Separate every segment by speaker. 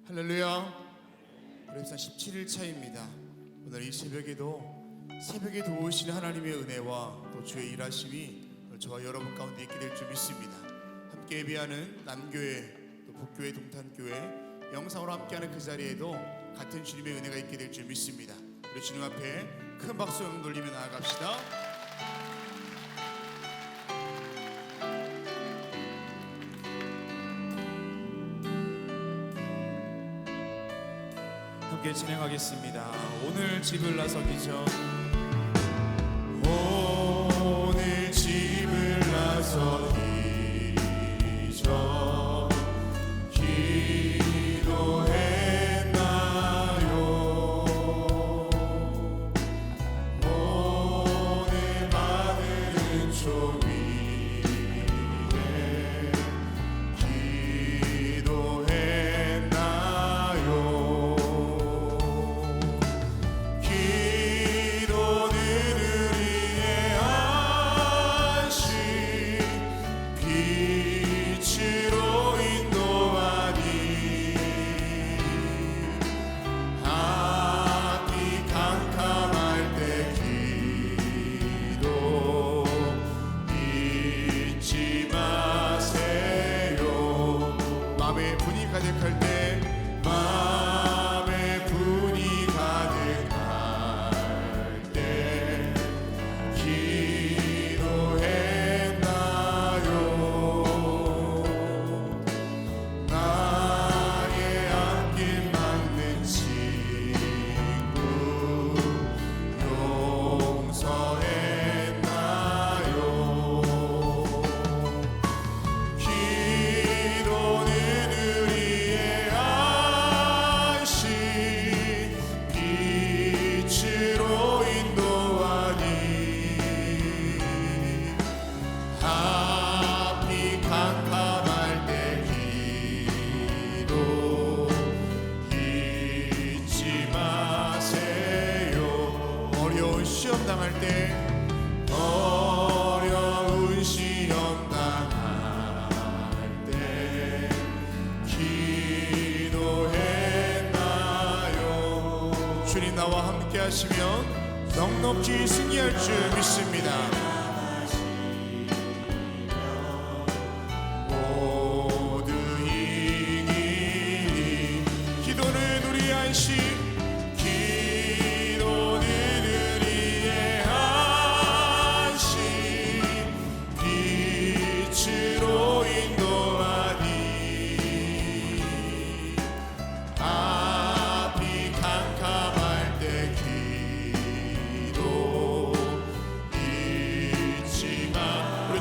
Speaker 1: 할렐루야. 그래서 17일차입니다. 오늘 이 새벽에 도우시는 하나님의 은혜와 또 주의 일하심이 저와 여러분 가운데 있게 될 줄 믿습니다. 함께 예배하는 남교회 또 북교회 동탄교회 영상으로 함께하는 그 자리에도 같은 주님의 은혜가 있게 될 줄 믿습니다. 우리 주님 앞에 큰 박수 돌리며 나아갑시다. 함께 진행하겠습니다. 오늘 집을 나서기 전, 오늘 집을 나서기 전 기도했나요? 오늘 받은 총 가득할 때, 마음에 분이 가득할 때 기도했나요? 나의 앞길 막는 친구 용서했나요? 시험 당할 때, 어려운 시험 당할 때 기도했나요? 주님 나와 함께 하시면 넉넉히 승리할 줄 믿습니다. 모두 이기리. 기도는 우리의 안식,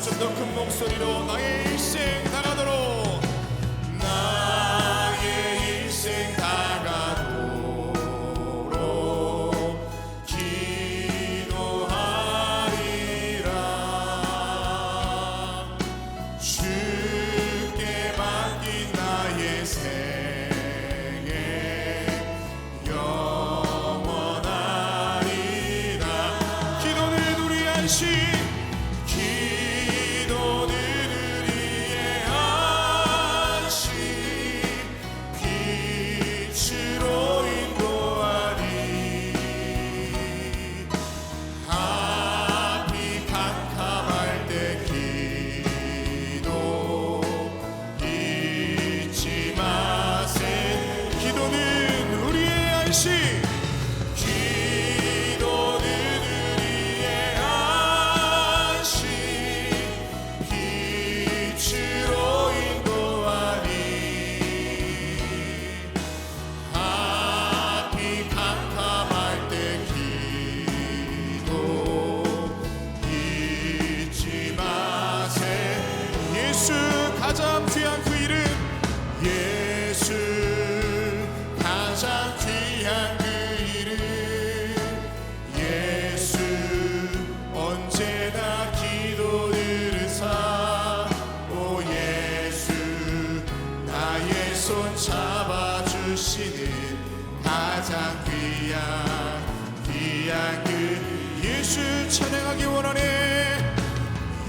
Speaker 1: 좀 더 큰 목소리로 나의 일생 다가도록, 나의 일생 다가도록 기도하리라. 주께 맡긴 나의 생애 영원하리라. 기도는 우리 안식, 가장 귀한 그 이름, 예수 가장 귀한 그 이름, 예수 언제나 기도 들으사. 오 예수 나의 손 잡아주시는 가장 귀한 그 예수 찬양하기 원하네.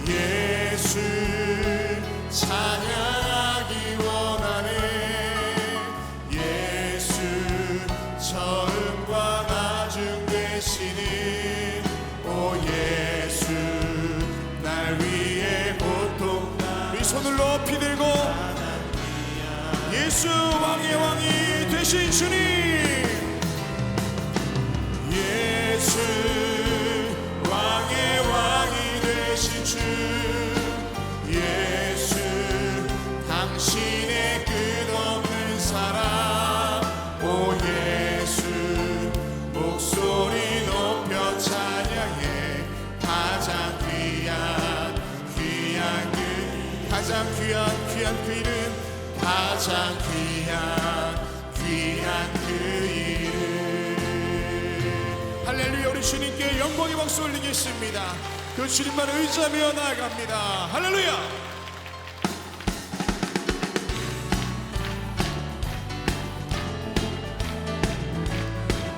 Speaker 1: 예수 찬양하기 원하네. 예수 왕의 왕이 되신 주님, 예수 왕의 왕이 되신 주, 예수 당신의 끝없는 사랑, 오 예수 목소리 높여 찬양해. 가장 귀한 가장 귀한 그 이름, 가장 귀한 그 이름. 할렐루야. 우리 주님께 영광의 박수 올리겠습니다. 그 주님만 의지하며 나아갑니다. 할렐루야.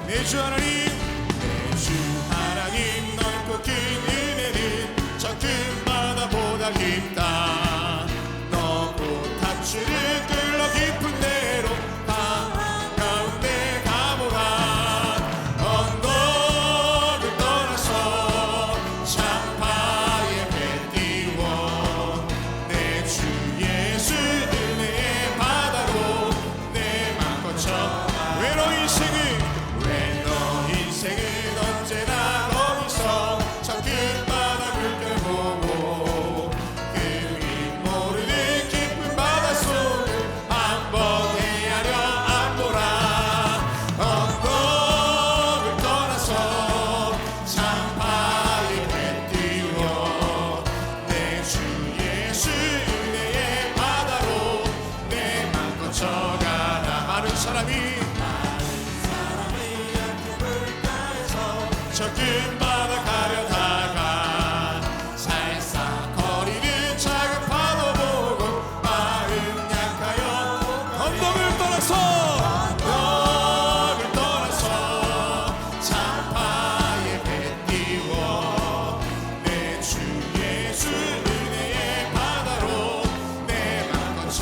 Speaker 1: 내 주 하나님, 내 주 하나님, 넓고 긴 은혜는 저 금바다 보다 깊다. 너고 탑주를 끌러 깊은 데로 가운데 가보라. 언덕을 떠나서 창파에 배 띄워 내 주 예수 은혜의 바다로 내 맘 거쳐. 외로 인생은 언제나 거기서 저 끝바다 물결 보고 그 윗 모르는 깊은 바닷속을 한번 헤아려 안보라. 언덕을 떠나서 창파에 배 띄워 내 주 예수 은혜의 바다로 내 맘 거쳐가라. 많은 사람이 저 끝바다 가려다가 살싹거리는 작은 파도 보고 마음 약하여 언덕을 떠나서 창파에 배 띄워 내 주 예수 은혜의 바다로 내 맘 거쳐.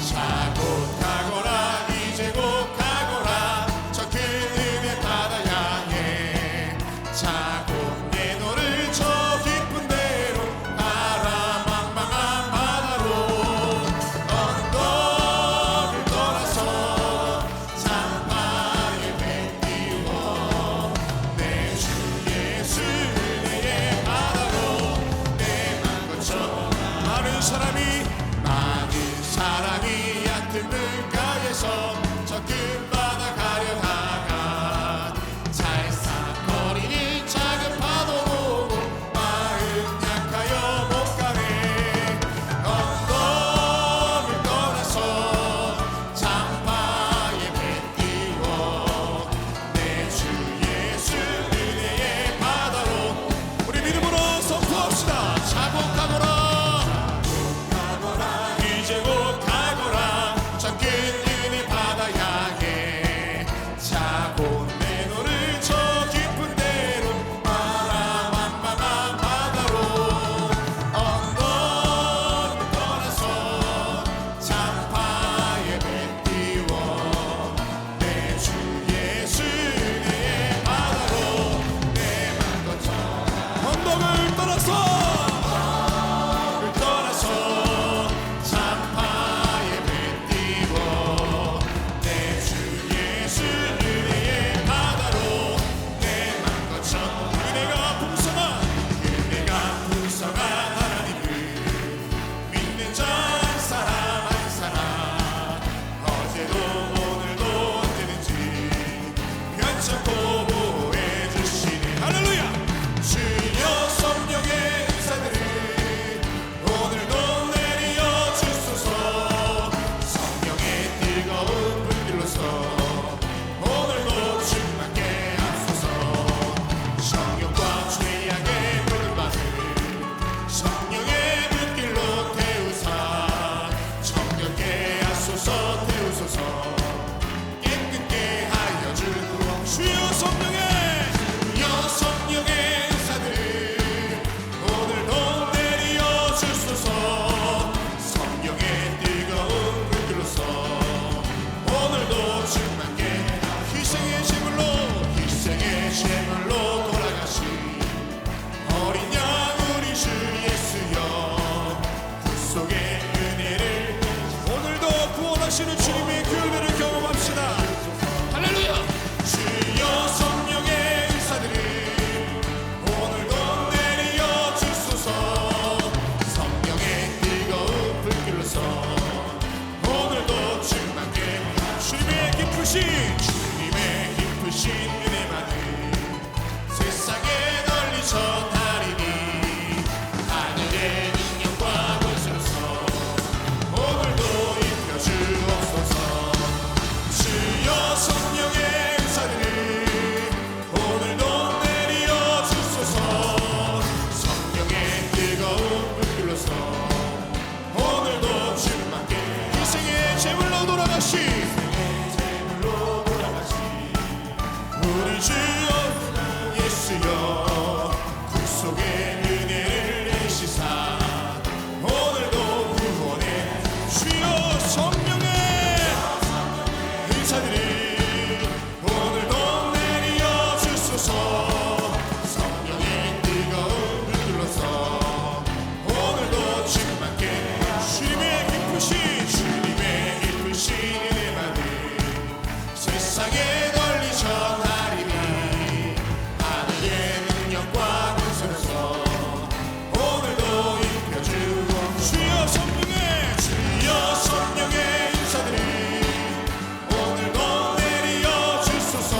Speaker 1: 차고 가거라 이제 곧 가거라. 저 큰 은혜 바다 향해 차고 내 너를 저 깊은 데로 가라. 망망한 바다로 언덕을 역사하시는 주님의 그 은혜를 경험합시다. 할렐루야. 주여 성령의 의사들이 오늘도 내려 주소서. 성령의 뜨거운 불길로서 오늘도 충만케 주님의 깊으신 은혜만을 세상에 널리 전하리니 하늘의 능력과 권세로서 오늘도 입혀 주옵소서. 주여 성령의 은사들을 오늘도 내려 주소서. 성령의 뜨거운 불길로서 오늘도 충만케 희생의 제물로 돌아가시 우리 주 예수여 구속의 은혜를 내시사 오늘도 구원해 주여. 성령의 의사들이 오늘도 내려 주소서. 성령의 뜨거운 불길로서 오늘도 충만케 주님의 깊으신 은혜만을 세상에 널리 전하리니 하늘의 능력과 권세로서 오늘도 입혀주고 주여 성령의 인사들이 오늘도 내려 주소서.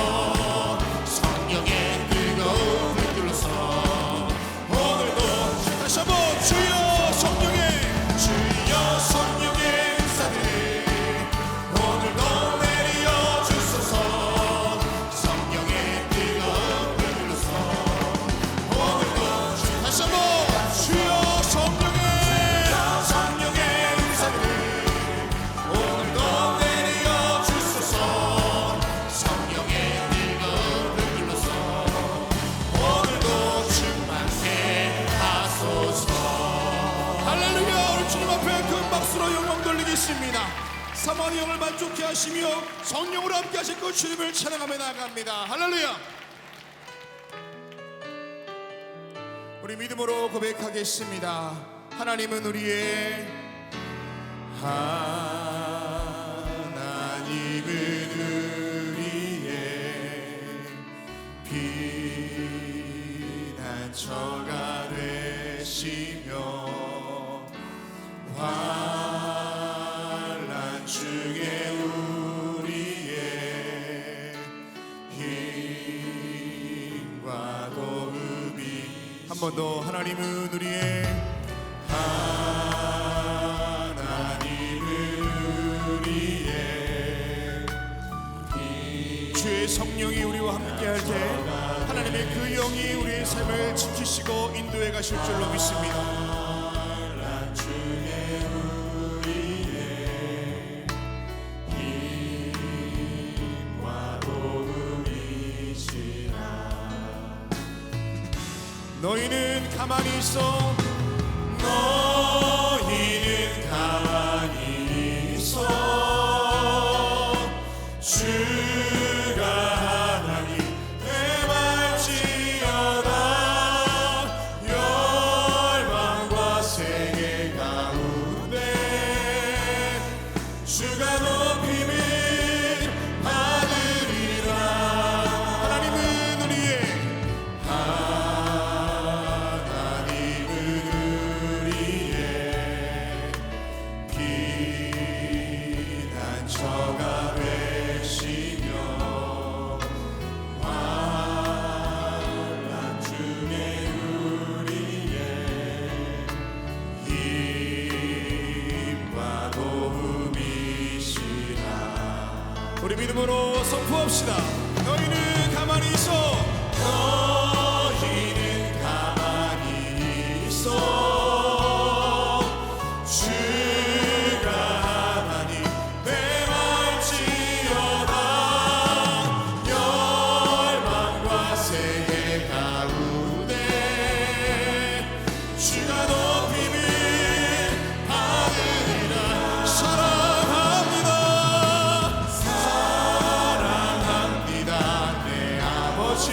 Speaker 1: 성령의 뜨거운 불길로서 오늘도 다시 한번 주여 성령의 인사들이 오늘도 내려 주소서. 성령의 뜨거운 불길로서 오늘도 다시 한번 주여 성령의 인사들이 오늘도 내려 주소서. 성령의 뜨거운 불길로서 오늘도 충만케 하소서. 할렐루야. 우리 주님 앞에 큰 박수로 영광 돌리겠습니다. 사망의 영을 만족케 하시며 성령으로 함께 하실 그 주님을 찬양하며 나아갑니다. 할렐루야. 우리 믿음으로 고백하겠습니다. 하나님은 우리의 피난처가 되시며 환난 중에 우리의 힘과 도움이 한 번 더. 하나님은 우리의 주의 성령이 우리와 함께 할 때 하나님의 그 영이 우리의 삶을 지키시고 인도해 가실 줄로 믿습니다. 너희는 가만히 있어. 너희는 가만히 있어. 주가 하나님 대말지어다. 열방과 세계 가운데 주가 높임을 받으리라. 하나님은 우리의 피난처가 되시며 환난 중에 우리의 힘과 도움이시라. 우리 믿음으로 선포합시다. 너희는 가만히 있어. 너희는 가만히 있어. 주가 하나님 대말지어다. 열방과 세계 가운데 주가 높임을 받으리라. 사랑합니다 내 아버지.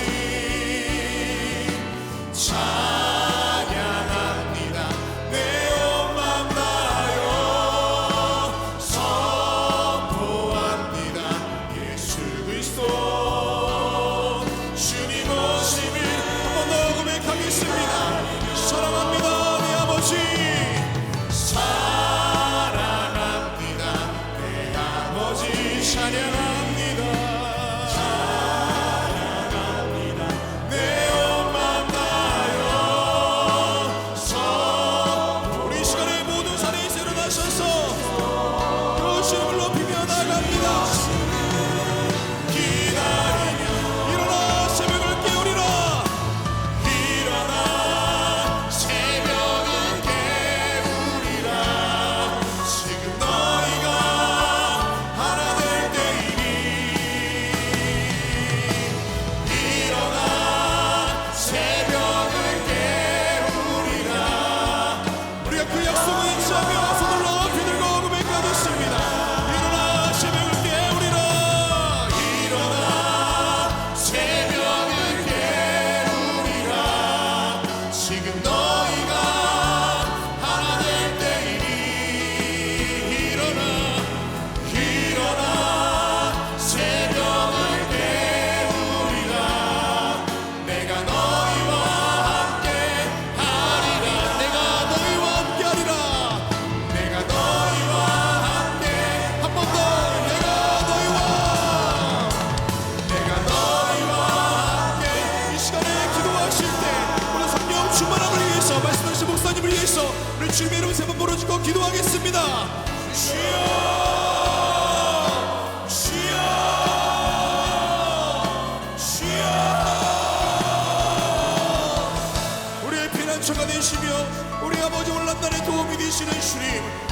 Speaker 1: 주님,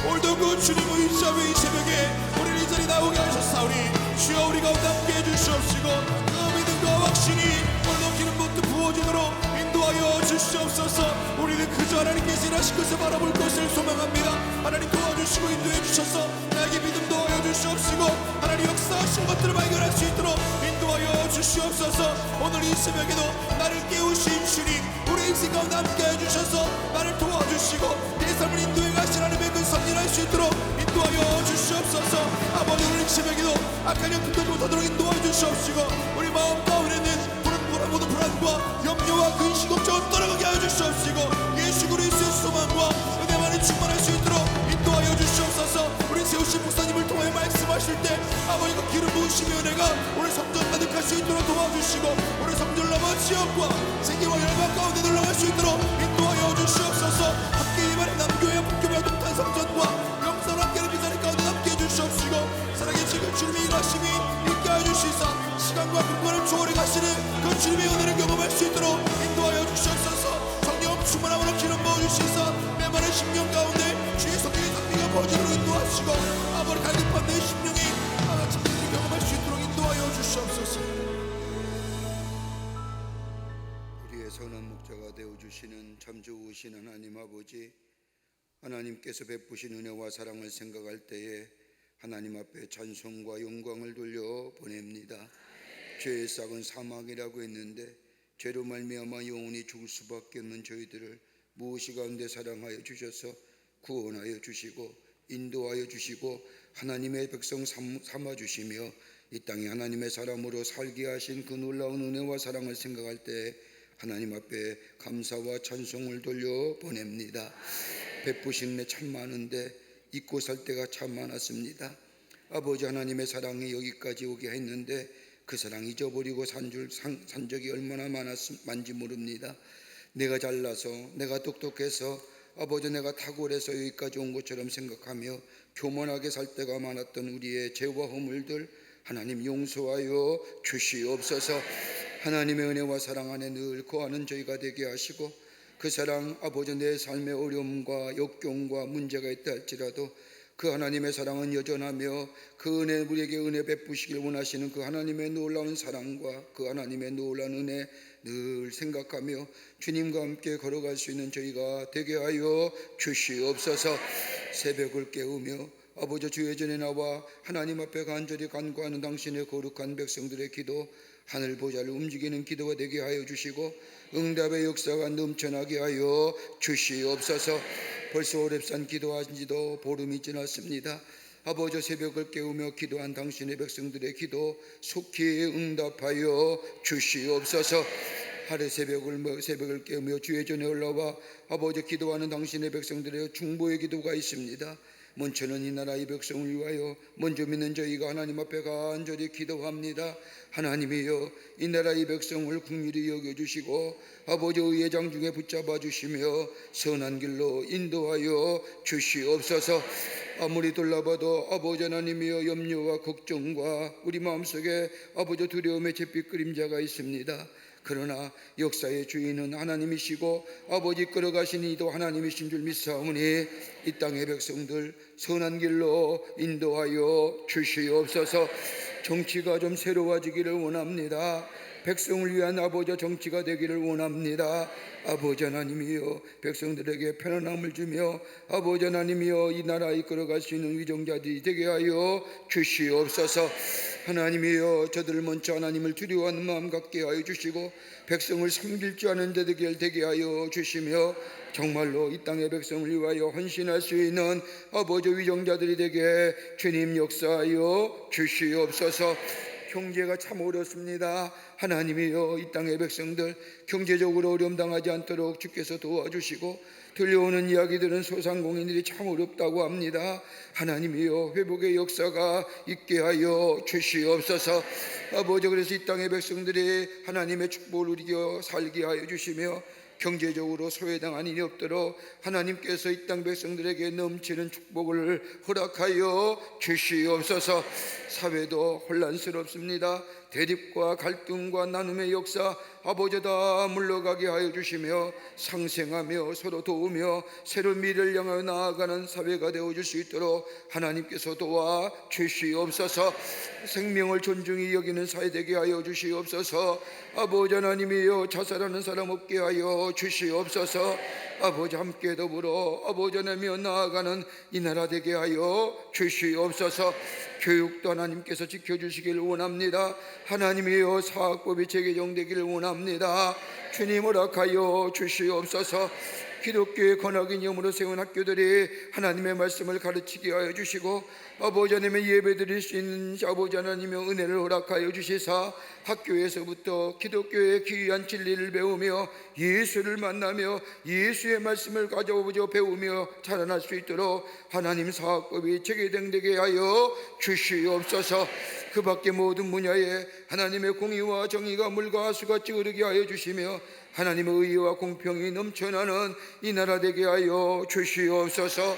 Speaker 1: 오늘도 그 주님의 이 새벽에 우리를 이 자리에 나오게 하셨사오니 주여 우리 가운데 함께 해주시옵시고 그 믿음과 확신이 오늘도 기름 붓듯 부어지도록 인도하여 주시옵소서. 우리는 그저 하나님께서 일하신 것을 바라볼 것을 소망합니다. 하나님 도와주시고 인도해 주셔서 나에게 믿음 도하여 주시옵시고 하나님 역사하신 것들을 발견할 수 있도록 인도하여 주시옵소서. 오늘 이 새벽에도 나를 깨우신 주님, 우리 인생 가운데 함께 해주셔서 나를 도와주시고 내 삶을 인도해 가신 하나님의 그 섭리할 수 있도록 인도하여 주시옵소서. 아버지 오늘 이 새벽에도 악한 영들도 못하도록 인도하여 주시옵시고 우리 마음 가운데는 모든 불안과 염려와 근심 걱정을 떠나가게 하여 주시옵시고 예수 그리스도의 소망과 은혜만이 충만할 수 있도록 인도하여 주시옵소서. 우리 세우신 목사님을 통하여 말씀하실 때 아버지 그 기름 부으심의 은혜가 우리 성전 가득할 수 있도록 도와주시고 우리 성전 넘어 지역과 생기와 열방 가운데 놀러갈 수 있도록 인도하여 주시옵소서. 함께 이번에 남교회 북교회 동탄 성전과 영상을 함께하는 그 자리 가운데 함께 해주시옵시고 살아계신 주님의 일하심이 있게 하여 주시사 시간과 공간을 초월해 가시는 그 주님의 은혜를 경험할 수 있도록 인도하여 주시옵소서. 성령 충만함으로 기름 부어주시사 메마른 심령 가운데 주의 성령의 선비가 퍼지도록 인도하시고 아버지 갈급한 내 심령이 참되게 경험할 수 있도록 인도하여 주시옵소서.
Speaker 2: 우리의 선한 목자가 되어주시는 참 좋으신 하나님 아버지, 하나님께서 베푸신 은혜와 사랑을 생각할 때에 하나님 앞에 찬송과 영광을 돌려 보냅니다. 죄의 싹은 사망이라고 했는데 죄로 말미암아 영원히 죽을 수밖에 없는 저희들을 무엇이 가운데 사랑하여 주셔서 구원하여 주시고 인도하여 주시고 하나님의 백성 삼아 주시며 이 땅에 하나님의 사람으로 살게 하신 그 놀라운 은혜와 사랑을 생각할 때 하나님 앞에 감사와 찬송을 돌려 보냅니다. 베푸신 은혜 참 많은데 잊고 살 때가 참 많았습니다. 아버지 하나님의 사랑이 여기까지 오게 했는데 그 사랑 잊어버리고 산 적이 얼마나 많은지 모릅니다. 내가 잘나서 내가 똑똑해서 아버지 내가 탁월해서 여기까지 온 것처럼 생각하며 교만하게 살 때가 많았던 우리의 죄와 허물들 하나님 용서하여 주시옵소서. 하나님의 은혜와 사랑 안에 늘 거하는 저희가 되게 하시고 그 사랑 아버지 내 삶의 어려움과 역경과 문제가 있다 할지라도 그 하나님의 사랑은 여전하며 그 은혜 우리에게 은혜 베푸시길 원하시는 그 하나님의 놀라운 사랑과 그 하나님의 놀라운 은혜 늘 생각하며 주님과 함께 걸어갈 수 있는 저희가 되게 하여 주시옵소서. 새벽을 깨우며 아버지 주의 전에 나와 하나님 앞에 간절히 간구하는 당신의 거룩한 백성들의 기도 하늘 보좌를 움직이는 기도가 되게 하여 주시고 응답의 역사가 넘쳐나게 하여 주시옵소서. 벌써 오랩산 기도한 지도 보름이 지났습니다. 아버지 새벽을 깨우며 기도한 당신의 백성들의 기도 속히 응답하여 주시옵소서. 하루 새벽을 깨우며 주의 전에 올라와 아버지 기도하는 당신의 백성들의 중보의 기도가 있습니다. 먼저는 이 나라 이 백성을 위하여 먼저 믿는 저희가 하나님 앞에 간절히 기도합니다. 하나님이여 이 나라 이 백성을 긍휼히 여겨주시고 아버지 의의 장중에 붙잡아 주시며 선한 길로 인도하여 주시옵소서. 아무리 돌아봐도 아버지 하나님이여 염려와 걱정과 우리 마음속에 아버지 두려움의 잿빛 그림자가 있습니다. 그러나 역사의 주인은 하나님이시고 아버지 끌어가신 이도 하나님이신 줄 믿사오니 이 땅의 백성들 선한 길로 인도하여 주시옵소서. 정치가 좀 새로워지기를 원합니다. 백성을 위한 아버지 정치가 되기를 원합니다. 아버지 하나님이여 백성들에게 편안함을 주며 아버지 하나님이여 이 나라 이끌어갈 수 있는 위정자들이 되게 하여 주시옵소서. 하나님이여 저들을 먼저 하나님을 두려워하는 마음 갖게 하여 주시고 백성을 섬길 줄 아는 자들 되게 하여 주시며 정말로 이 땅의 백성을 위하여 헌신할 수 있는 아버지 위정자들이 되게 주님 역사하여 주시옵소서. 경제가 참 어렵습니다. 하나님이여 이 땅의 백성들 경제적으로 어려움 당하지 않도록 주께서 도와주시고 들려오는 이야기들은 소상공인들이 참 어렵다고 합니다. 하나님이여 회복의 역사가 있게 하여 주시옵소서. 아버지 그래서 이 땅의 백성들이 하나님의 축복을 누리며 살게 하여 주시며 경제적으로 소외당한 일이 없도록 하나님께서 이 땅 백성들에게 넘치는 축복을 허락하여 주시옵소서. 사회도 혼란스럽습니다. 대립과 갈등과 나눔의 역사 아버지 다 물러가게 하여 주시며 상생하며 서로 도우며 새로운 미래를 향하여 나아가는 사회가 되어줄 수 있도록 하나님께서 도와 주시옵소서. 생명을 존중히 여기는 사회 되게 하여 주시옵소서. 아버지 하나님이여 자살하는 사람 없게 하여 주시옵소서. 아버지 함께 더불어 아버지 하나님이여 나아가는 이 나라 되게 하여 주시옵소서. 교육도 하나님께서 지켜주시길 원합니다. 하나님이여 사학법이 재개정되기를 원합니다. 주님 허락하여 주시옵소서. 기독교의 권학인 영으로 세운 학교들이 하나님의 말씀을 가르치게 하여 주시고 아버지 하나님의 예배 드릴 수 있는 아버지 하나님의 은혜를 허락하여 주시사 학교에서부터 기독교의 귀한 진리를 배우며 예수를 만나며 예수의 말씀을 가져오며 배우며 자라날 수 있도록 하나님 사학법이 재개정되게 하여 주시옵소서. 그 밖에 모든 분야에 하나님의 공의와 정의가 물과 수같이 흐르게 하여 주시며 하나님의 의와 공평이 넘쳐나는 이 나라 되게 하여 주시옵소서.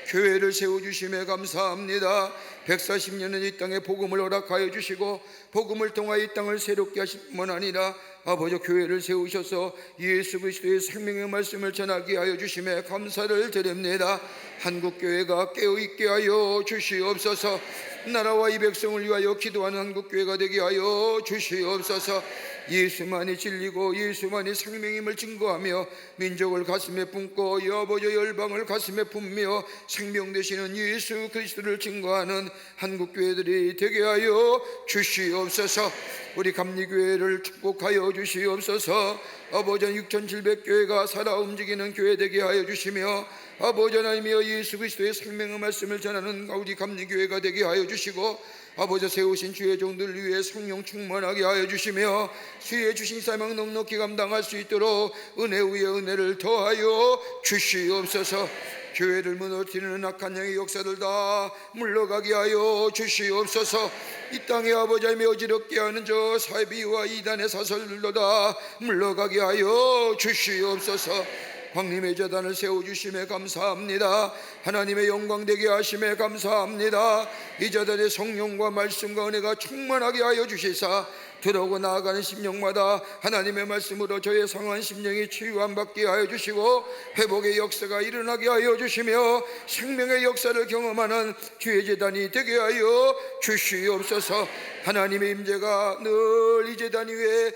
Speaker 2: 교회를 세워주심에 감사합니다. 140년은 이 땅에 복음을 허락하여 주시고 복음을 통하여 이 땅을 새롭게 하실 뿐만 아니라 아버지 교회를 세우셔서 예수 그리스도의 생명의 말씀을 전하게 하여 주심에 감사를 드립니다. 한국교회가 깨어있게 하여 주시옵소서. 나라와 이 백성을 위하여 기도하는 한국교회가 되게 하여 주시옵소서. 예수만이 진리고 예수만이 생명임을 증거하며 민족을 가슴에 품고 아버지 열방을 가슴에 품며 생명 되시는 예수 그리스도를 증거하는 한국교회들이 되게 하여 주시옵소서. 우리 감리교회를 축복하여 주시옵소서. 아버지 6700교회가 살아 움직이는 교회 되게 하여 주시며 아버지 하나님이여 예수 그리스도의 생명의 말씀을 전하는 우리 감리교회가 되게 하여 주시고 아버지 세우신 주의 종들을 위해 성령 충만하게 하여 주시며 주의 주신 사명 넉넉히 감당할 수 있도록 은혜 위에 은혜를 더하여 주시옵소서. 교회를 무너뜨리는 악한 영의 역사들 다 물러가게 하여 주시옵소서. 이 땅에 아버지 하나님의 어지럽게 하는 저 사비와 이단의 사설들도 다 물러가게 하여 주시옵소서. 광림의 재단을 세워주심에 감사합니다. 하나님의 영광 되게 하심에 감사합니다. 이 재단의 성령과 말씀과 은혜가 충만하게 하여 주시사 들어오고 나아가는 심령마다 하나님의 말씀으로 저의 상한 심령이 치유함 받게 하여 주시고 회복의 역사가 일어나게 하여 주시며 생명의 역사를 경험하는 주의 재단이 되게 하여 주시옵소서. 하나님의 임재가 늘 이 재단 위에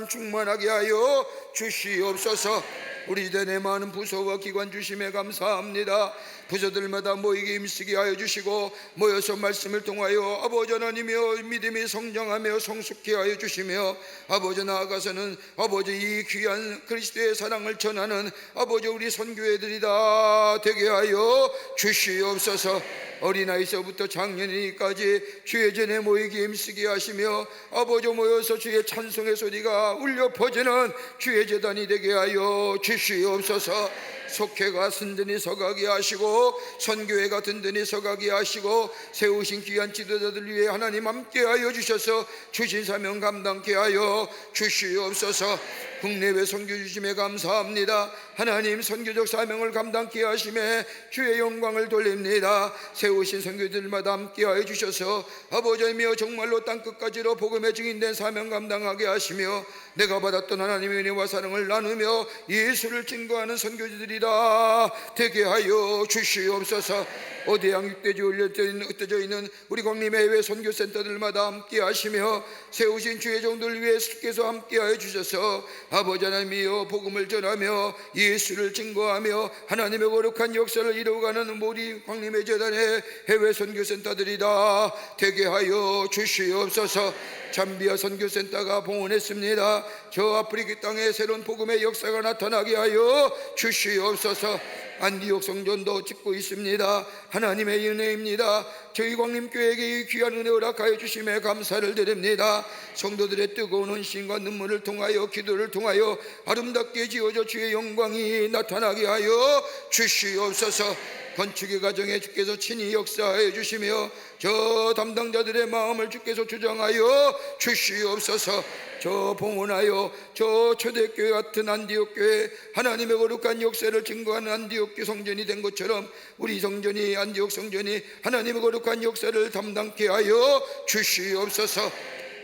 Speaker 2: 충만하게 하여 주시옵소서. 우리 재단의 많은 부서와 기관 주심에 감사합니다. 부서들마다 모이게 힘쓰게 하여 주시고 모여서 말씀을 통하여 아버지 하나님이여 믿음이 성장하며 성숙케 하여 주시며 아버지 나아가서는 아버지 이 귀한 그리스도의 사랑을 전하는 아버지 우리 선교회들이 다 되게 하여 주시옵소서. 어린아이서부터 장년이까지 주의 전에 모이게 힘쓰게 하시며 아버지 모여서 주의 찬송의 소리가 울려 퍼지는 주의 재단이 되게 하여 주시옵소서. 속회가 든든히 서가게 하시고 선교회가 든든히 서가게 하시고 세우신 귀한 지도자들 위해 하나님 함께하여 주셔서 주신 사명 감당케 하여 주시옵소서. 국내외 선교 주심에 감사합니다. 하나님 선교적 사명을 감당케 하심에 주의 영광을 돌립니다. 세우신 선교들마다 함께하여 주셔서 아버지 하나님이여 정말로 땅끝까지로 복음의 증인된 사명 감당하게 하시며 내가 받았던 하나님의 은혜와 사랑을 나누며 예수를 증거하는 선교지들이다 되게 하여 주시옵소서. 어대양 육대지 흩어져 있는 우리 광림의 해외 선교센터들마다 함께 하시며 세우신 주의 종들을 위해 주께서 함께 하여 주셔서 아버지 하나님이여 복음을 전하며 예수를 증거하며 하나님의 거룩한 역사를 이루어가는 우리 광림의 재단의 해외 선교센터들이다 되게 하여 주시옵소서. 잠비아 선교센터가 봉헌했습니다. 저 아프리카 땅에 새로운 복음의 역사가 나타나게 하여 주시옵소서. 안디옥 성전도 짓고 있습니다. 하나님의 은혜입니다. 저희 광림교회에게 이 귀한 은혜 허락하여 주심에 감사를 드립니다. 성도들의 뜨거운 헌신과 눈물을 통하여 기도를 통하여 아름답게 지어져 주의 영광이 나타나게 하여 주시옵소서. 건축의 과정에 주께서 친히 역사하여 주시며 저 담당자들의 마음을 주께서 주장하여 주시옵소서. 저 봉헌하여 저 초대교회 같은 안디옥 교회 하나님의 거룩한 역사를 증거하는 안디옥 성전이 된 것처럼 우리 성전이 안디옥 성전이 하나님의 거룩한 역사를 담당케 하여 주시옵소서.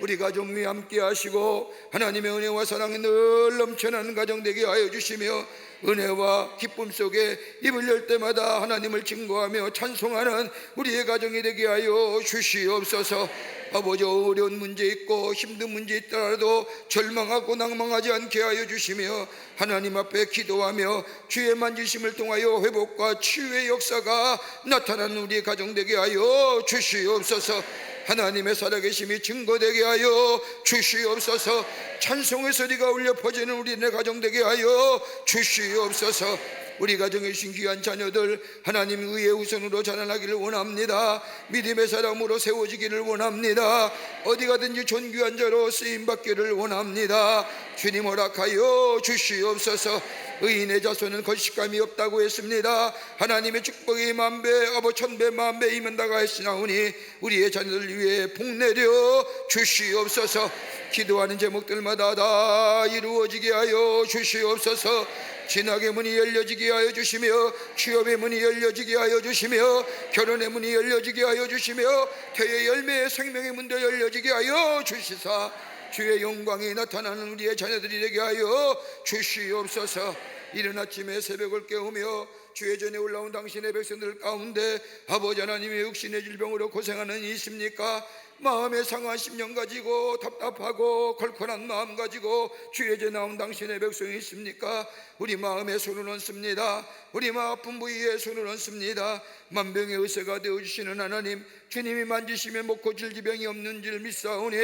Speaker 2: 우리 가정 위에 함께 하시고 하나님의 은혜와 사랑이 늘 넘쳐나는 가정 되게 하여 주시며 은혜와 기쁨 속에 입을 열 때마다 하나님을 증거하며 찬송하는 우리의 가정이 되게 하여 주시옵소서. 아버지, 어려운 문제 있고 힘든 문제 있더라도 절망하고 낭망하지 않게 하여 주시며 하나님 앞에 기도하며 주의 만지심을 통하여 회복과 치유의 역사가 나타나는 우리의 가정 되게 하여 주시옵소서. 하나님의 살아계심이 증거되게 하여 주시옵소서. 찬송의 소리가 울려 퍼지는 우리네 가정 되게 하여 주시옵소서. 우리 가정에 주신 귀한 자녀들 하나님 의의 우선으로 자라나기를 원합니다. 믿음의 사람으로 세워지기를 원합니다. 어디 가든지 존귀한 자로 쓰임받기를 원합니다. 주님 허락하여 주시옵소서. 의인의 자손은 거식감이 없다고 했습니다. 하나님의 축복이 만배 천배 만배 임한다가 했으나오니 우리의 자녀들 위해 복내려 주시옵소서. 기도하는 제목들마다 다 이루어지게 하여 주시옵소서. 진학의 문이 열려지게 하여 주시며 취업의 문이 열려지게 하여 주시며 결혼의 문이 열려지게 하여 주시며 태의 열매의 생명의 문도 열려지게 하여 주시사 주의 영광이 나타나는 우리의 자녀들이 되게 하여 주시옵소서. 이른 아침에 새벽을 깨우며 주의 전에 올라온 당신의 백성들 가운데 아버지 하나님의 육신의 질병으로 고생하는 이 있습니까? 마음에 상한 심령 가지고 답답하고 컬컬한 마음 가지고 주의 전에 나온 당신의 백성이 있습니까? 우리 마음에 손을 얹습니다. 우리 마음 아픈 부위에 손을 얹습니다. 만병의 의사가 되어주시는 하나님, 주님이 만지시면 못 고칠 지병이 없는 줄 믿사오니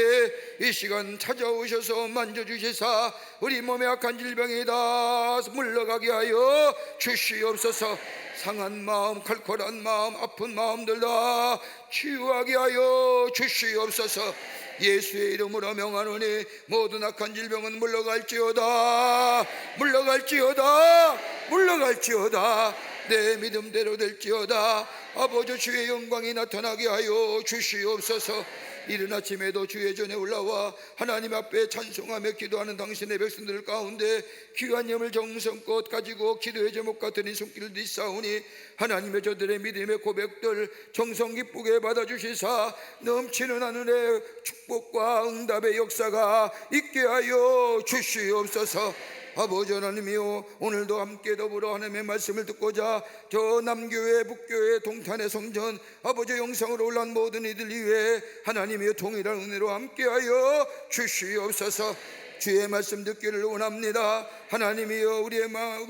Speaker 2: 이 시간 찾아오셔서 만져주시사 우리 몸에 악한 질병이 다 물러가게 하여 주시옵소서. 상한 마음, 칼칼한 마음, 아픈 마음들 다 치유하게 하여 주시옵소서. 예수의 이름으로 명하노니 모든 악한 질병은 물러갈지어다, 물러갈지어다, 물러갈지어다. 내 믿음대로 될지어다. 아버지, 주의 영광이 나타나게 하여 주시옵소서. 이른 아침에도 주의 전에 올라와 하나님 앞에 찬송하며 기도하는 당신의 백성들 가운데 귀한 염을 정성껏 가지고 기도의 제목 같은 이 손길을 있사오니 하나님의 저들의 믿음의 고백들 정성 기쁘게 받아주시사 넘치는 하늘의 축복과 응답의 역사가 있게 하여 주시옵소서. 아버지 하나님이여, 오늘도 함께 더불어 하나님의 말씀을 듣고자 저 남교회 북교회 동탄의 성전 아버지 영상으로 올라온 모든 이들 위해 하나님의 동일한 은혜로 함께하여 주시옵소서. 주의 말씀 듣기를 원합니다. 하나님이여, 우리의 마음에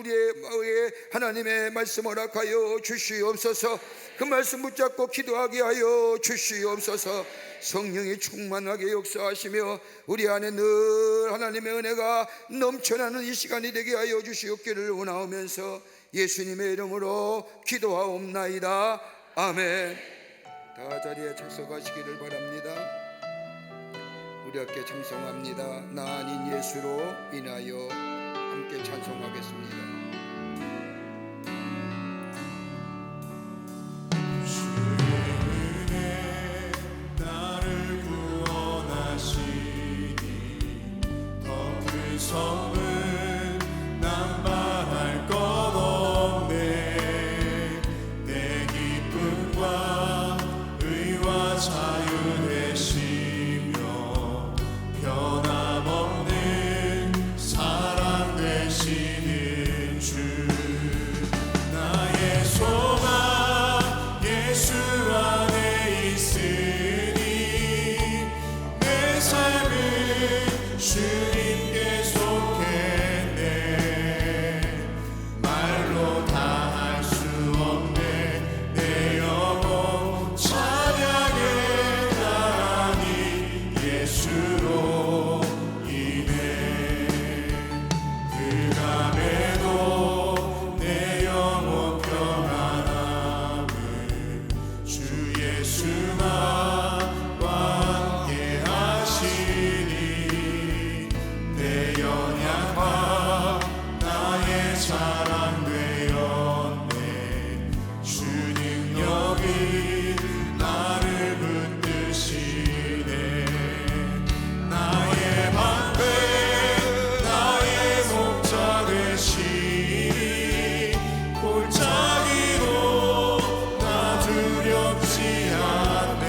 Speaker 2: 하나님의 말씀 허락하여 주시옵소서. 그 말씀 붙잡고 기도하게 하여 주시옵소서. 성령이 충만하게 역사하시며 우리 안에 늘 하나님의 은혜가 넘쳐나는 이 시간이 되게 하여 주시옵기를 원하오면서 예수님의 이름으로 기도하옵나이다. 아멘. 다 자리에 착석하시기를 바랍니다. 우리 함께 찬송합니다. 나 아닌 예수로 인하여 함께 찬송하겠습니다.
Speaker 1: 성은 난 말할 것 없네. 내 기쁨과 의와 자유 되시며 변함없는 사랑 되시는 주. 나의 소망 예수 안에 있으니 내 삶은 주님께 말로 다 할 수 없네. 내 영혼 찬양해. 나니 예수로 인해 흑암에도 내 영혼 평안함을 주 예수만 함께 하시니 내 연약함 나의 사랑 되었네. 주 능력이 나를 붙드시네. 나의 방패 나의 목자 되시니 골짜기도 나 두렵지 않네.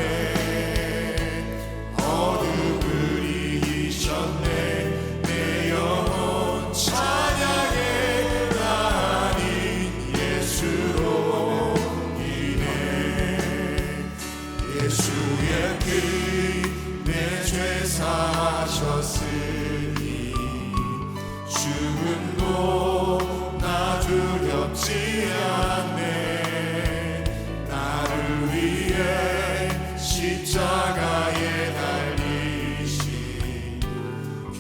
Speaker 1: 예수의 피 내 죄 사하셨으니 죽음도 나 두렵지 않네. 나를 위해 십자가에 달리신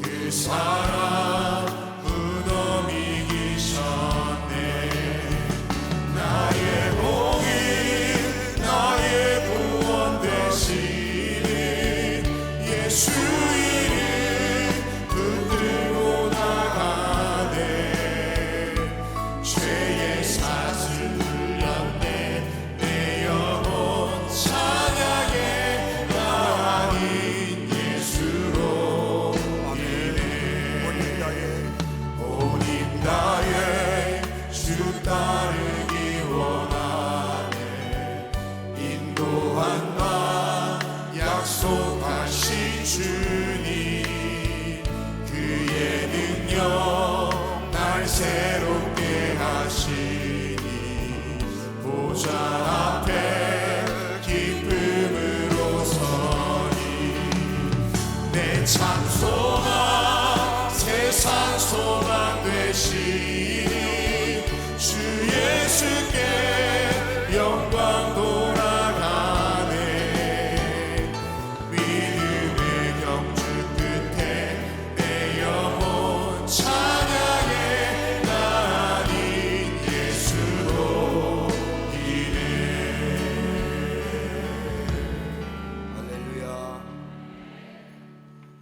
Speaker 1: 그 사랑 무덤 이기셨네. 나의 복임 나의 구원 되시는 예수 이름 붙들고 나가네. 죄의 사슬 풀렸네. 내 영혼 찬양해. 나 아닌 예수로 이네. 온 힘 다해 주 따르기 원하네. 인도한 바 약속하신 주님 그의 능력 날 새롭게 하시니 보좌 앞에 기쁨으로 서니 내 참 소망 세상 소망 되시니 주 예수께 영광 돌아가네. 믿음의 경주 끝에 내 영혼 찬양해. 나 아닌 예수로 이네.
Speaker 2: 할렐루야.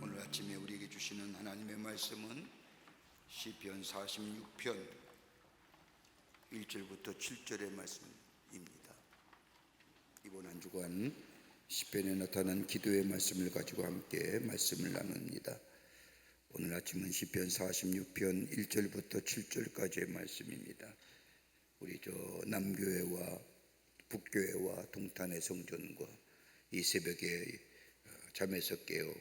Speaker 2: 오늘 아침에 우리에게 주시는 하나님의 말씀은 시편 46편 1절부터 7절의 말씀입니다. 이번 한 주간 시편에 나타난 기도의 말씀을 가지고 함께 말씀을 나눕니다. 오늘 아침은 시편 46편 1절부터 7절까지의 말씀입니다. 우리 남교회와 북교회와 동탄의 성전과 이 새벽에 잠에서 깨어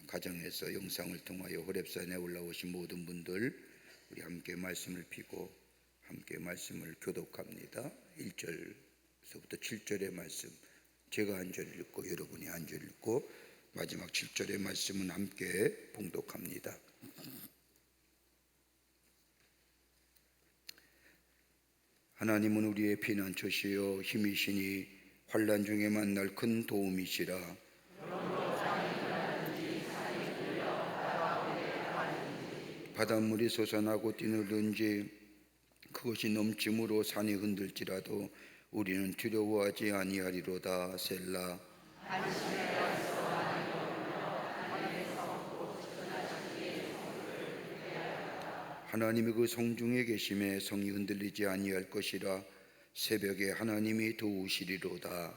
Speaker 2: 가정에서 영상을 통하여 호렙산에 올라오신 모든 분들, 우리 함께 말씀을 피고 함께 말씀을 교독합니다. 1절서부터 7절의 말씀, 제가 한 절 읽고 여러분이 한 절 읽고 마지막 7절의 말씀은 함께 봉독합니다. 하나님은 우리의 피난처시요 힘이시니 환난 중에 만날 큰 도움이시라. 바닷물이 솟아나고 뛰놀든지 그것이 넘침으로 산이 흔들지라도 우리는 두려워하지 아니하리로다. 셀라. 하나님이 그 성중에 계심에 성이 흔들리지 아니할 것이라. 새벽에 하나님이 도우시리로다.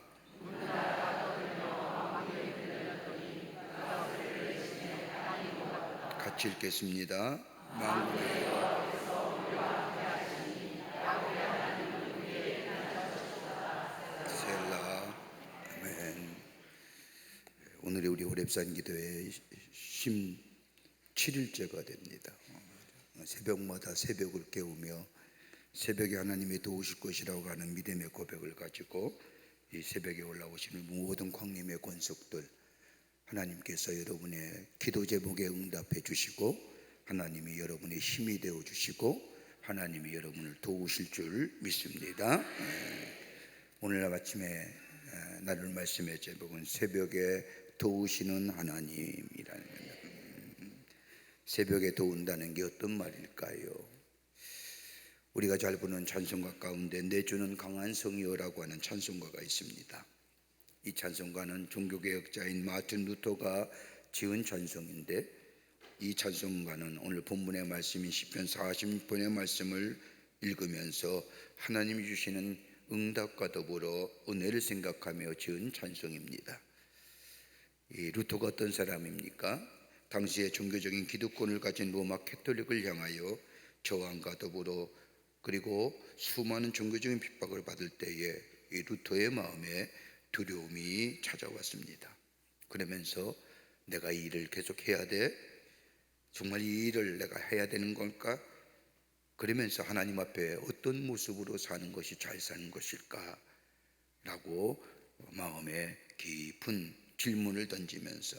Speaker 2: 같이 읽겠습니다. 셀라. 아멘. 오늘이 우리 호렙산 기도의 17일째가 됩니다. 새벽마다 새벽을 깨우며 새벽에 하나님이 도우실 것이라고 하는 믿음의 고백을 가지고 이 새벽에 올라오시는 모든 광림의 권속들, 하나님께서 여러분의 기도 제목에 응답해 주시고 하나님이 여러분의 힘이 되어 주시고 하나님이 여러분을 도우실 줄 믿습니다. 오늘 아침에 나눌 말씀의 제목은 새벽에 도우시는 하나님이라는 겁니다. 새벽에 도운다는 게 어떤 말일까요? 우리가 잘 부르는 찬송가 가운데 내 주는 강한 성이여라고 하는 찬송가가 있습니다. 이 찬송가는 종교개혁자인 마틴 루터가 지은 찬송인데, 이 찬송가는 오늘 본문의 말씀인 시편 46편의 말씀을 읽으면서 하나님이 주시는 응답과 더불어 은혜를 생각하며 지은 찬송입니다. 이 루터가 어떤 사람입니까? 당시에 종교적인 기득권을 가진 로마 캐톨릭을 향하여 저항과 더불어 그리고 수많은 종교적인 핍박을 받을 때에 이 루터의 마음에 두려움이 찾아왔습니다. 그러면서 내가 이 일을 계속 해야 돼? 정말 이 일을 내가 해야 되는 걸까? 그러면서 하나님 앞에 어떤 모습으로 사는 것이 잘 사는 것일까? 라고 마음에 깊은 질문을 던지면서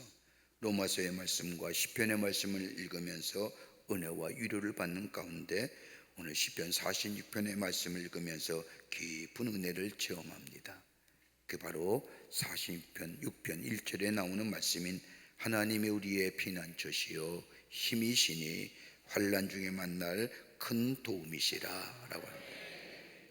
Speaker 2: 로마서의 말씀과 시편의 말씀을 읽으면서 은혜와 위로를 받는 가운데 오늘 시편 46편의 말씀을 읽으면서 깊은 은혜를 체험합니다. 그 바로 46편 6편 1절에 나오는 말씀인 하나님의 우리의 피난처시요 힘이시니 환난 중에 만날 큰 도움이시라 라고 합니다.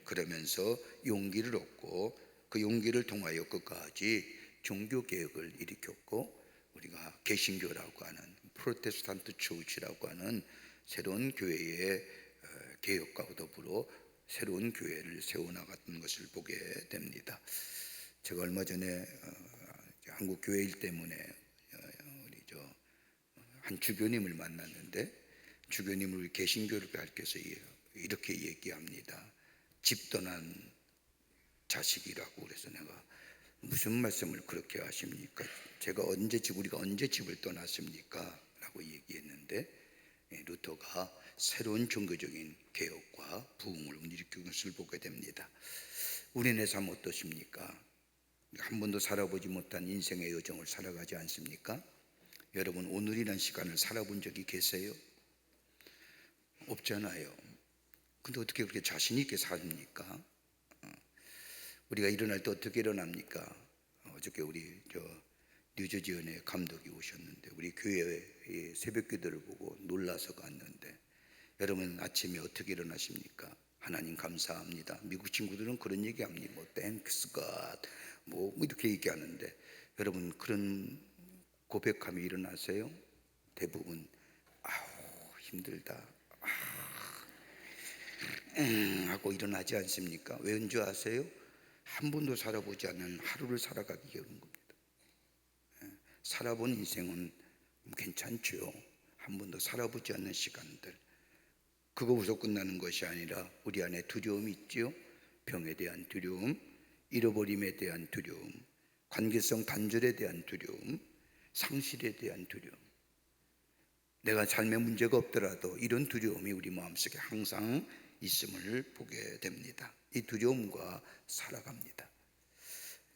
Speaker 2: 그러면서 용기를 얻고 그 용기를 통하여 끝까지 종교개혁을 일으켰고 우리가 개신교라고 하는 프로테스탄트 처치라고 하는 새로운 교회의 개혁과 더불어 새로운 교회를 세워나갔던 것을 보게 됩니다. 제가 얼마 전에 한국 교회 일 때문에 우리 한 주교님을 만났는데 주교님을 우리 개신교를 가르쳐서 이렇게 얘기합니다. 집 떠난 자식이라고. 그래서 내가 무슨 말씀을 그렇게 하십니까? 우리가 언제 집을 떠났습니까? 라고 얘기했는데 루터가 새로운 종교적인 개혁과 부흥을 일으킨 것을 보게 됩니다. 우리네 삶 어떠십니까? 한 번도 살아보지 못한 인생의 여정을 살아가지 않습니까? 여러분, 오늘이란 시간을 살아본 적이 계세요? 없잖아요. 근데 어떻게 그렇게 자신 있게 삽니까? 우리가 일어날 때 어떻게 일어납니까? 어저께 우리 뉴저지 은혜 감독이 오셨는데 우리 교회의 새벽 기도를 보고 놀라서 갔는데, 여러분 아침에 어떻게 일어나십니까? 하나님 감사합니다. 미국 친구들은 그런 얘기합니다. Thanks God 뭐 이렇게 얘기하는데, 여러분 그런 고백함이 일어나세요? 대부분 힘들다 하고 일어나지 않습니까? 왜인 줄 아세요? 한 번도 살아보지 않은 하루를 살아가기 어려운 겁니다. 살아본 인생은 괜찮죠. 한 번도 살아보지 않는 시간들, 그거부터 끝나는 것이 아니라 우리 안에 두려움이 있죠. 병에 대한 두려움, 잃어버림에 대한 두려움, 관계성 단절에 대한 두려움, 상실에 대한 두려움. 내가 삶에 문제가 없더라도 이런 두려움이 우리 마음속에 항상 있음을 보게 됩니다. 이 두려움과 살아갑니다.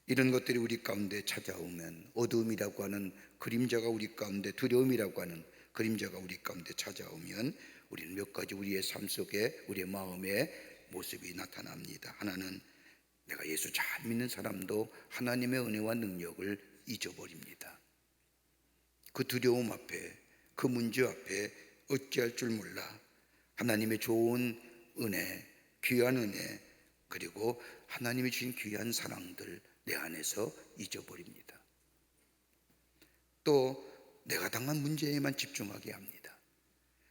Speaker 2: 이런 것들이 우리 가운데 찾아오면, 어두움이라고 하는 그림자가 우리 가운데, 두려움이라고 하는 그림자가 우리 가운데 찾아오면 우리는 몇 가지 우리의 삶 속에 우리의 마음의 모습이 나타납니다. 하나는 내가 예수 잘 믿는 사람도 하나님의 은혜와 능력을 잊어버립니다. 그 두려움 앞에, 그 문제 앞에 어찌할 줄 몰라 하나님의 좋은 은혜, 귀한 은혜, 그리고 하나님이 주신 귀한 사랑들 내 안에서 잊어버립니다. 또 내가 당한 문제에만 집중하게 합니다.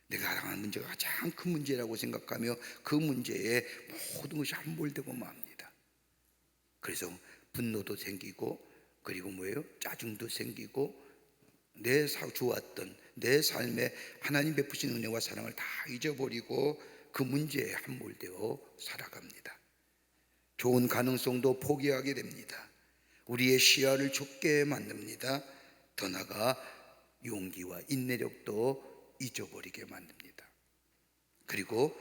Speaker 2: 내가 당한 문제가 가장 큰 문제라고 생각하며 그 문제에 모든 것이 함몰되고 맙니다. 그래서 분노도 생기고, 그리고 짜증도 생기고, 주었던 내 삶에 하나님 베푸신 은혜와 사랑을 다 잊어버리고 그 문제에 함몰되어 살아갑니다. 좋은 가능성도 포기하게 됩니다. 우리의 시야를 좁게 만듭니다. 더 나아가 용기와 인내력도 잊어버리게 만듭니다. 그리고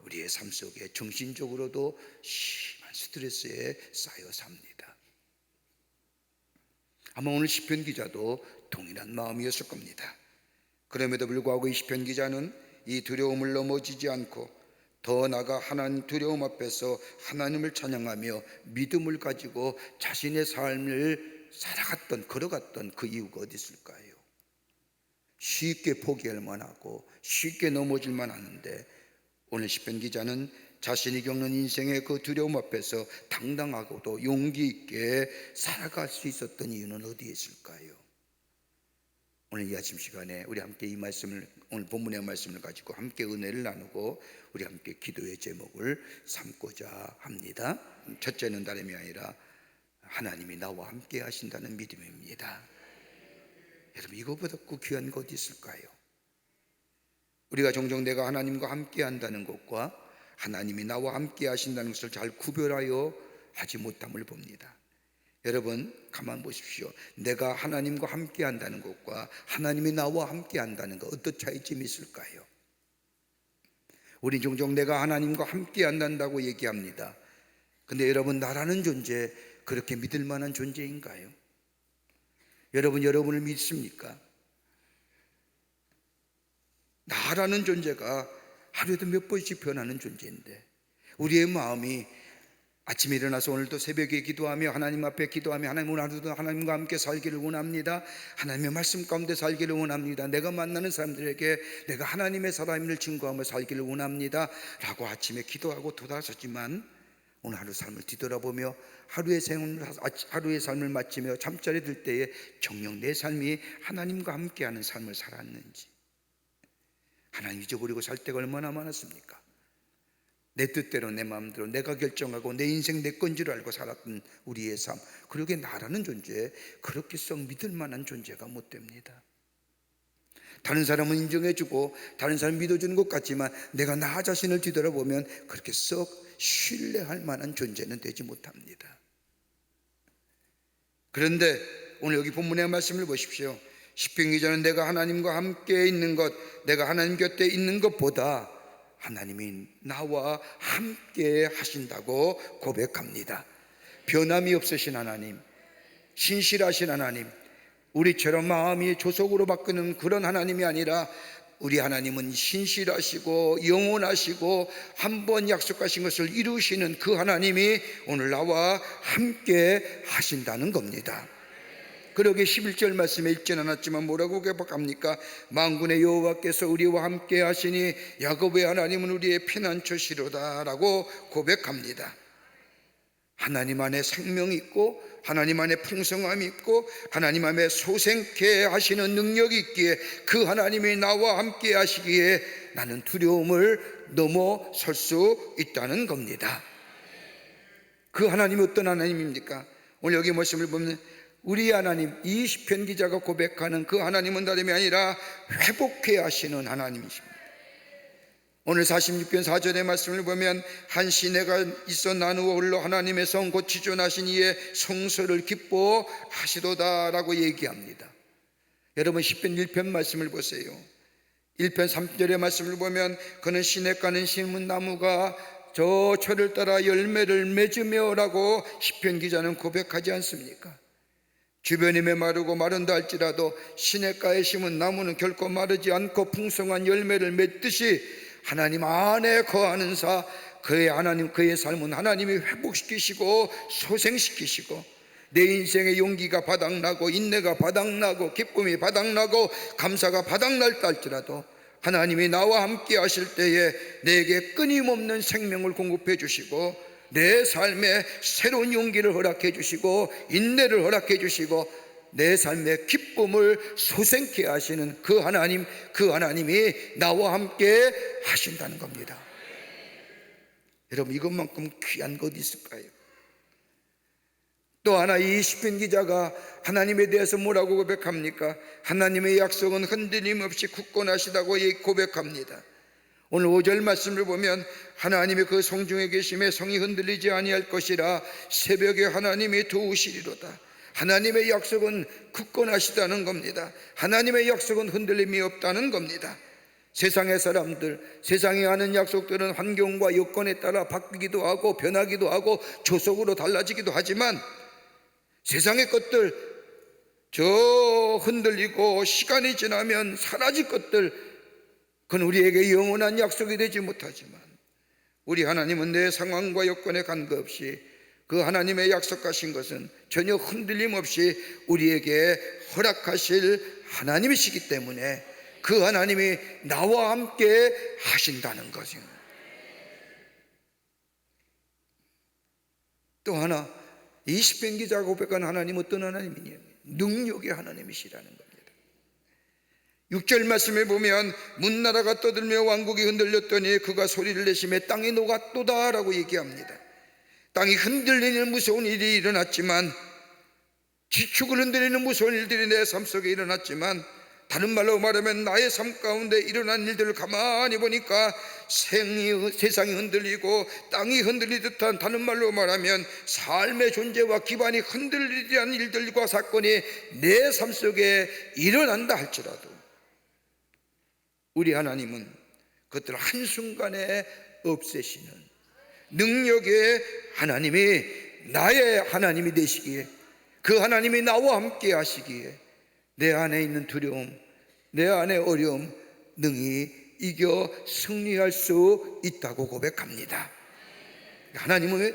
Speaker 2: 우리의 삶 속에 정신적으로도 심한 스트레스에 쌓여 삽니다. 아마 오늘 시편 기자도 동일한 마음이었을 겁니다. 그럼에도 불구하고 이 시편 기자는 이 두려움을 넘어지지 않고 더 나아가 하나님 두려움 앞에서 하나님을 찬양하며 믿음을 가지고 자신의 삶을 걸어갔던 그 이유가 어디 있을까요? 쉽게 포기할 만하고 쉽게 넘어질 만하는데, 오늘 시편 기자는 자신이 겪는 인생의 그 두려움 앞에서 당당하고도 용기 있게 살아갈 수 있었던 이유는 어디에 있을까요? 오늘 이 아침 시간에 우리 함께 이 말씀을, 오늘 본문의 말씀을 가지고 함께 은혜를 나누고 우리 함께 기도의 제목을 삼고자 합니다. 첫째는 다름이 아니라 하나님이 나와 함께 하신다는 믿음입니다. 여러분, 이거보다 그 귀한 거 어디 있을까요? 우리가 종종 내가 하나님과 함께 한다는 것과 하나님이 나와 함께 하신다는 것을 잘 구별하여 하지 못함을 봅니다. 여러분, 가만 보십시오. 내가 하나님과 함께 한다는 것과 하나님이 나와 함께 한다는 것, 어떤 차이점이 있을까요? 우리 종종 내가 하나님과 함께 한다고 얘기합니다. 근데 여러분, 나라는 존재 그렇게 믿을 만한 존재인가요? 여러분을 믿습니까? 나라는 존재가 하루에도 몇 번씩 변하는 존재인데, 우리의 마음이 아침에 일어나서 오늘도 새벽에 기도하며 하나님 앞에 기도하며 하나님 오늘 하루도 하나님과 함께 살기를 원합니다. 하나님의 말씀 가운데 살기를 원합니다. 내가 만나는 사람들에게 내가 하나님의 사람임을 증거하며 살기를 원합니다 라고 아침에 기도하고 돌아섰지만, 오늘 하루 삶을 뒤돌아보며 하루의 삶을 마치며 잠자리 들 때에 정녕 내 삶이 하나님과 함께하는 삶을 살았는지, 하나님 잊어버리고 살 때가 얼마나 많았습니까? 내 뜻대로 내 마음대로 내가 결정하고 내 인생 내 건 줄 알고 살았던 우리의 삶, 그러게 나라는 존재, 그렇게 썩 믿을 만한 존재가 못 됩니다. 다른 사람은 인정해주고 다른 사람 믿어주는 것 같지만 내가 나 자신을 뒤돌아보면 그렇게 썩 신뢰할 만한 존재는 되지 못합니다. 그런데 오늘 여기 본문의 말씀을 보십시오. 시편 기자는 내가 하나님과 함께 있는 것, 내가 하나님 곁에 있는 것보다 하나님이 나와 함께 하신다고 고백합니다. 변함이 없으신 하나님, 신실하신 하나님, 우리처럼 마음이 조속으로 바뀌는 그런 하나님이 아니라 우리 하나님은 신실하시고 영원하시고 한 번 약속하신 것을 이루시는 그 하나님이 오늘 나와 함께 하신다는 겁니다. 그러게 11절 말씀에 읽지는 않았지만 뭐라고 고백합니까? 만군의 여호와께서 우리와 함께 하시니 야곱의 하나님은 우리의 피난처시로다 라고 고백합니다. 하나님 안에 생명이 있고 하나님 안에 풍성함이 있고 하나님 안에 소생케 하시는 능력이 있기에 그 하나님이 나와 함께 하시기에 나는 두려움을 넘어설 수 있다는 겁니다. 그 하나님이 어떤 하나님입니까? 오늘 여기 말씀을 보면 우리 하나님, 이 시편 기자가 고백하는 그 하나님은 다름이 아니라 회복케 하시는 하나님이십니다. 오늘 46편 4절의 말씀을 보면 한 시내가 있어 나누어 흘러 하나님의 성 곧 지존하신 이의 성소를 기뻐하시도다 라고 얘기합니다. 여러분 시편 1편 말씀을 보세요. 1편 3절의 말씀을 보면 그는 시냇가는 심은 나무가 저 철을 따라 열매를 맺으며 라고 시편 기자는 고백하지 않습니까? 주변이 메마르고 마른다 할지라도 시냇가에 심은 나무는 결코 마르지 않고 풍성한 열매를 맺듯이 하나님 안에 거하는 자, 그의 하나님, 그의 삶은 하나님이 회복시키시고 소생시키시고 내 인생의 용기가 바닥나고 인내가 바닥나고 기쁨이 바닥나고 감사가 바닥날 할지라도 하나님이 나와 함께 하실 때에 내게 끊임없는 생명을 공급해 주시고 내 삶에 새로운 용기를 허락해 주시고 인내를 허락해 주시고 내 삶의 기쁨을 소생케 하시는 그 하나님, 그 하나님이 나와 함께 하신다는 겁니다. 여러분 이것만큼 귀한 것 있을까요? 또 하나 이 시편 기자가 하나님에 대해서 뭐라고 고백합니까? 하나님의 약속은 흔들림 없이 굳건하시다고 고백합니다. 오늘 5절 말씀을 보면 하나님의 그 성중에 계심에 성이 흔들리지 아니할 것이라 새벽에 하나님이 도우시리로다. 하나님의 약속은 굳건하시다는 겁니다. 하나님의 약속은 흔들림이 없다는 겁니다. 세상의 사람들, 세상이 하는 약속들은 환경과 여건에 따라 바뀌기도 하고 변하기도 하고 조속으로 달라지기도 하지만 세상의 것들 저 흔들리고 시간이 지나면 사라질 것들, 그건 우리에게 영원한 약속이 되지 못하지만 우리 하나님은 내 상황과 여건에 관계없이 그 하나님의 약속하신 것은 전혀 흔들림 없이 우리에게 허락하실 하나님이시기 때문에 그 하나님이 나와 함께 하신다는 거죠. 또 하나 이 시편 기자가 고백한 하나님 어떤 하나님이냐면 능력의 하나님이시라는 겁니다. 6절 말씀에 보면 문나라가 떠들며 왕국이 흔들렸더니 그가 소리를 내시며 땅이 녹았도다 라고 얘기합니다. 땅이 흔들리는 무서운 일이 일어났지만, 지축을 흔들리는 무서운 일들이 내 삶 속에 일어났지만, 다른 말로 말하면 나의 삶 가운데 일어난 일들을 가만히 보니까 세상이 흔들리고 땅이 흔들리듯한, 다른 말로 말하면 삶의 존재와 기반이 흔들리는 일들과 사건이 내 삶 속에 일어난다 할지라도 우리 하나님은 그것들을 한순간에 없애시는 능력의 하나님이 나의 하나님이 되시기에 그 하나님이 나와 함께 하시기에 내 안에 있는 두려움, 내 안에 어려움 능히 이겨 승리할 수 있다고 고백합니다. 하나님의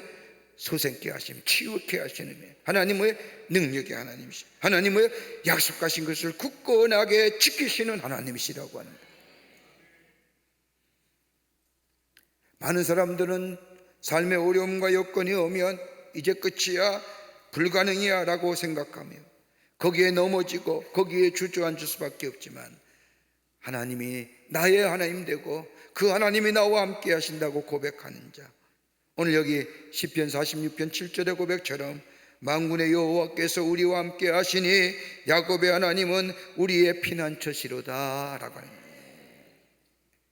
Speaker 2: 소생케 하심, 치유케 하시는 하나님의 능력의 하나님이시, 하나님의 약속하신 것을 굳건하게 지키시는 하나님이시라고 하는 거예요. 많은 사람들은 삶의 어려움과 여건이 오면 이제 끝이야, 불가능이야 라고 생각하며 거기에 넘어지고 거기에 주저앉을 수밖에 없지만, 하나님이 나의 하나님 되고 그 하나님이 나와 함께 하신다고 고백하는 자, 오늘 여기 시편 46편 7절의 고백처럼 만군의 여호와께서 우리와 함께 하시니 야곱의 하나님은 우리의 피난처시로다 라고 하는 거예요.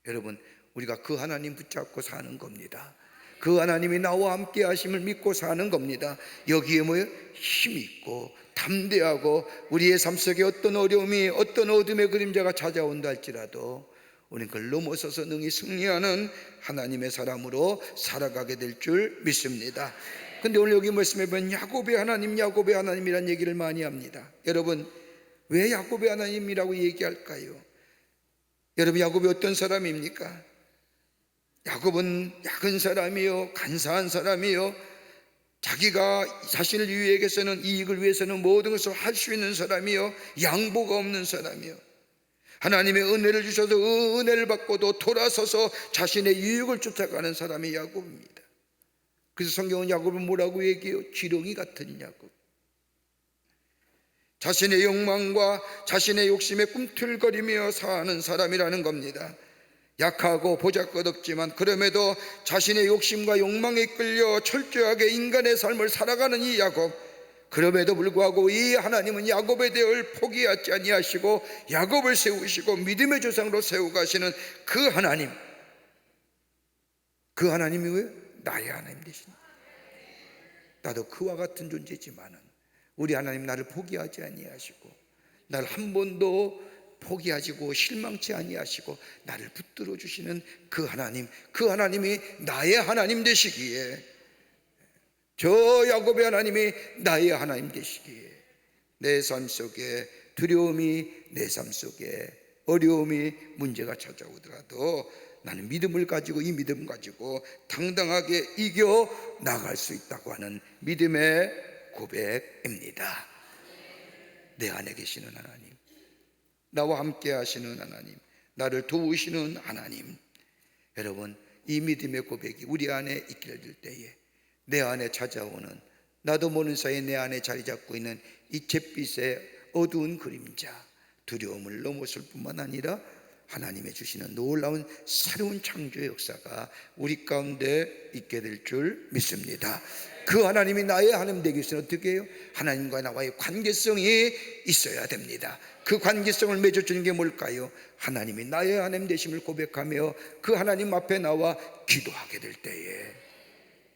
Speaker 2: 여러분, 우리가 그 하나님 붙잡고 사는 겁니다. 그 하나님이 나와 함께 하심을 믿고 사는 겁니다. 여기에 뭐예요? 힘이 있고 담대하고 우리의 삶 속에 어떤 어려움이, 어떤 어둠의 그림자가 찾아온다 할지라도 우리는 그걸 넘어서서 능히 승리하는 하나님의 사람으로 살아가게 될 줄 믿습니다. 근데 오늘 여기 말씀해 보면 야곱의 하나님, 야곱의 하나님이라는 얘기를 많이 합니다. 여러분, 왜 야곱의 하나님이라고 얘기할까요? 여러분, 야곱이 어떤 사람입니까? 야곱은 약은 사람이요, 간사한 사람이요, 자기가 자신을 위해서는, 이익을 위해서는 모든 것을 할 수 있는 사람이요, 양보가 없는 사람이요, 하나님의 은혜를 주셔서 그 은혜를 받고도 돌아서서 자신의 유익을 쫓아가는 사람이 야곱입니다. 그래서 성경은 야곱을 뭐라고 얘기해요? 지렁이 같은 야곱. 자신의 욕망과 자신의 욕심에 꿈틀거리며 사는 사람이라는 겁니다. 약하고 보잘것없지만 그럼에도 자신의 욕심과 욕망에 끌려 철저하게 인간의 삶을 살아가는 이 야곱, 그럼에도 불구하고 이 하나님은 야곱의 대을 포기하지 아니하시고 야곱을 세우시고 믿음의 조상으로 세워가시는 그 하나님, 그 하나님이 왜? 나의 하나님 되십니다. 나도 그와 같은 존재지만은 우리 하나님 나를 포기하지 아니하시고 나를 한 번도 포기하시고 실망치 아니하시고 나를 붙들어 주시는 그 하나님, 그 하나님이 나의 하나님 되시기에, 저 야곱의 하나님이 나의 하나님 되시기에 내 삶 속에 두려움이, 내 삶 속에 어려움이, 문제가 찾아오더라도 나는 믿음을 가지고, 이 믿음 가지고 당당하게 이겨 나갈 수 있다고 하는 믿음의 고백입니다. 내 안에 계시는 하나님, 나와 함께 하시는 하나님, 나를 도우시는 하나님. 여러분, 이 믿음의 고백이 우리 안에 있게 될 때에 내 안에 찾아오는, 나도 모르는 사이에 내 안에 자리 잡고 있는 이 잿빛의 어두운 그림자, 두려움을 넘어설 뿐만 아니라 하나님의 주시는 놀라운 새로운 창조의 역사가 우리 가운데 있게 될 줄 믿습니다. 그 하나님이 나의 하나님 되기 위해서는 어떻게 해요? 하나님과 나와의 관계성이 있어야 됩니다. 그 관계성을 맺어주는 게 뭘까요? 하나님이 나의 하나님 되심을 고백하며 그 하나님 앞에 나와 기도하게 될 때에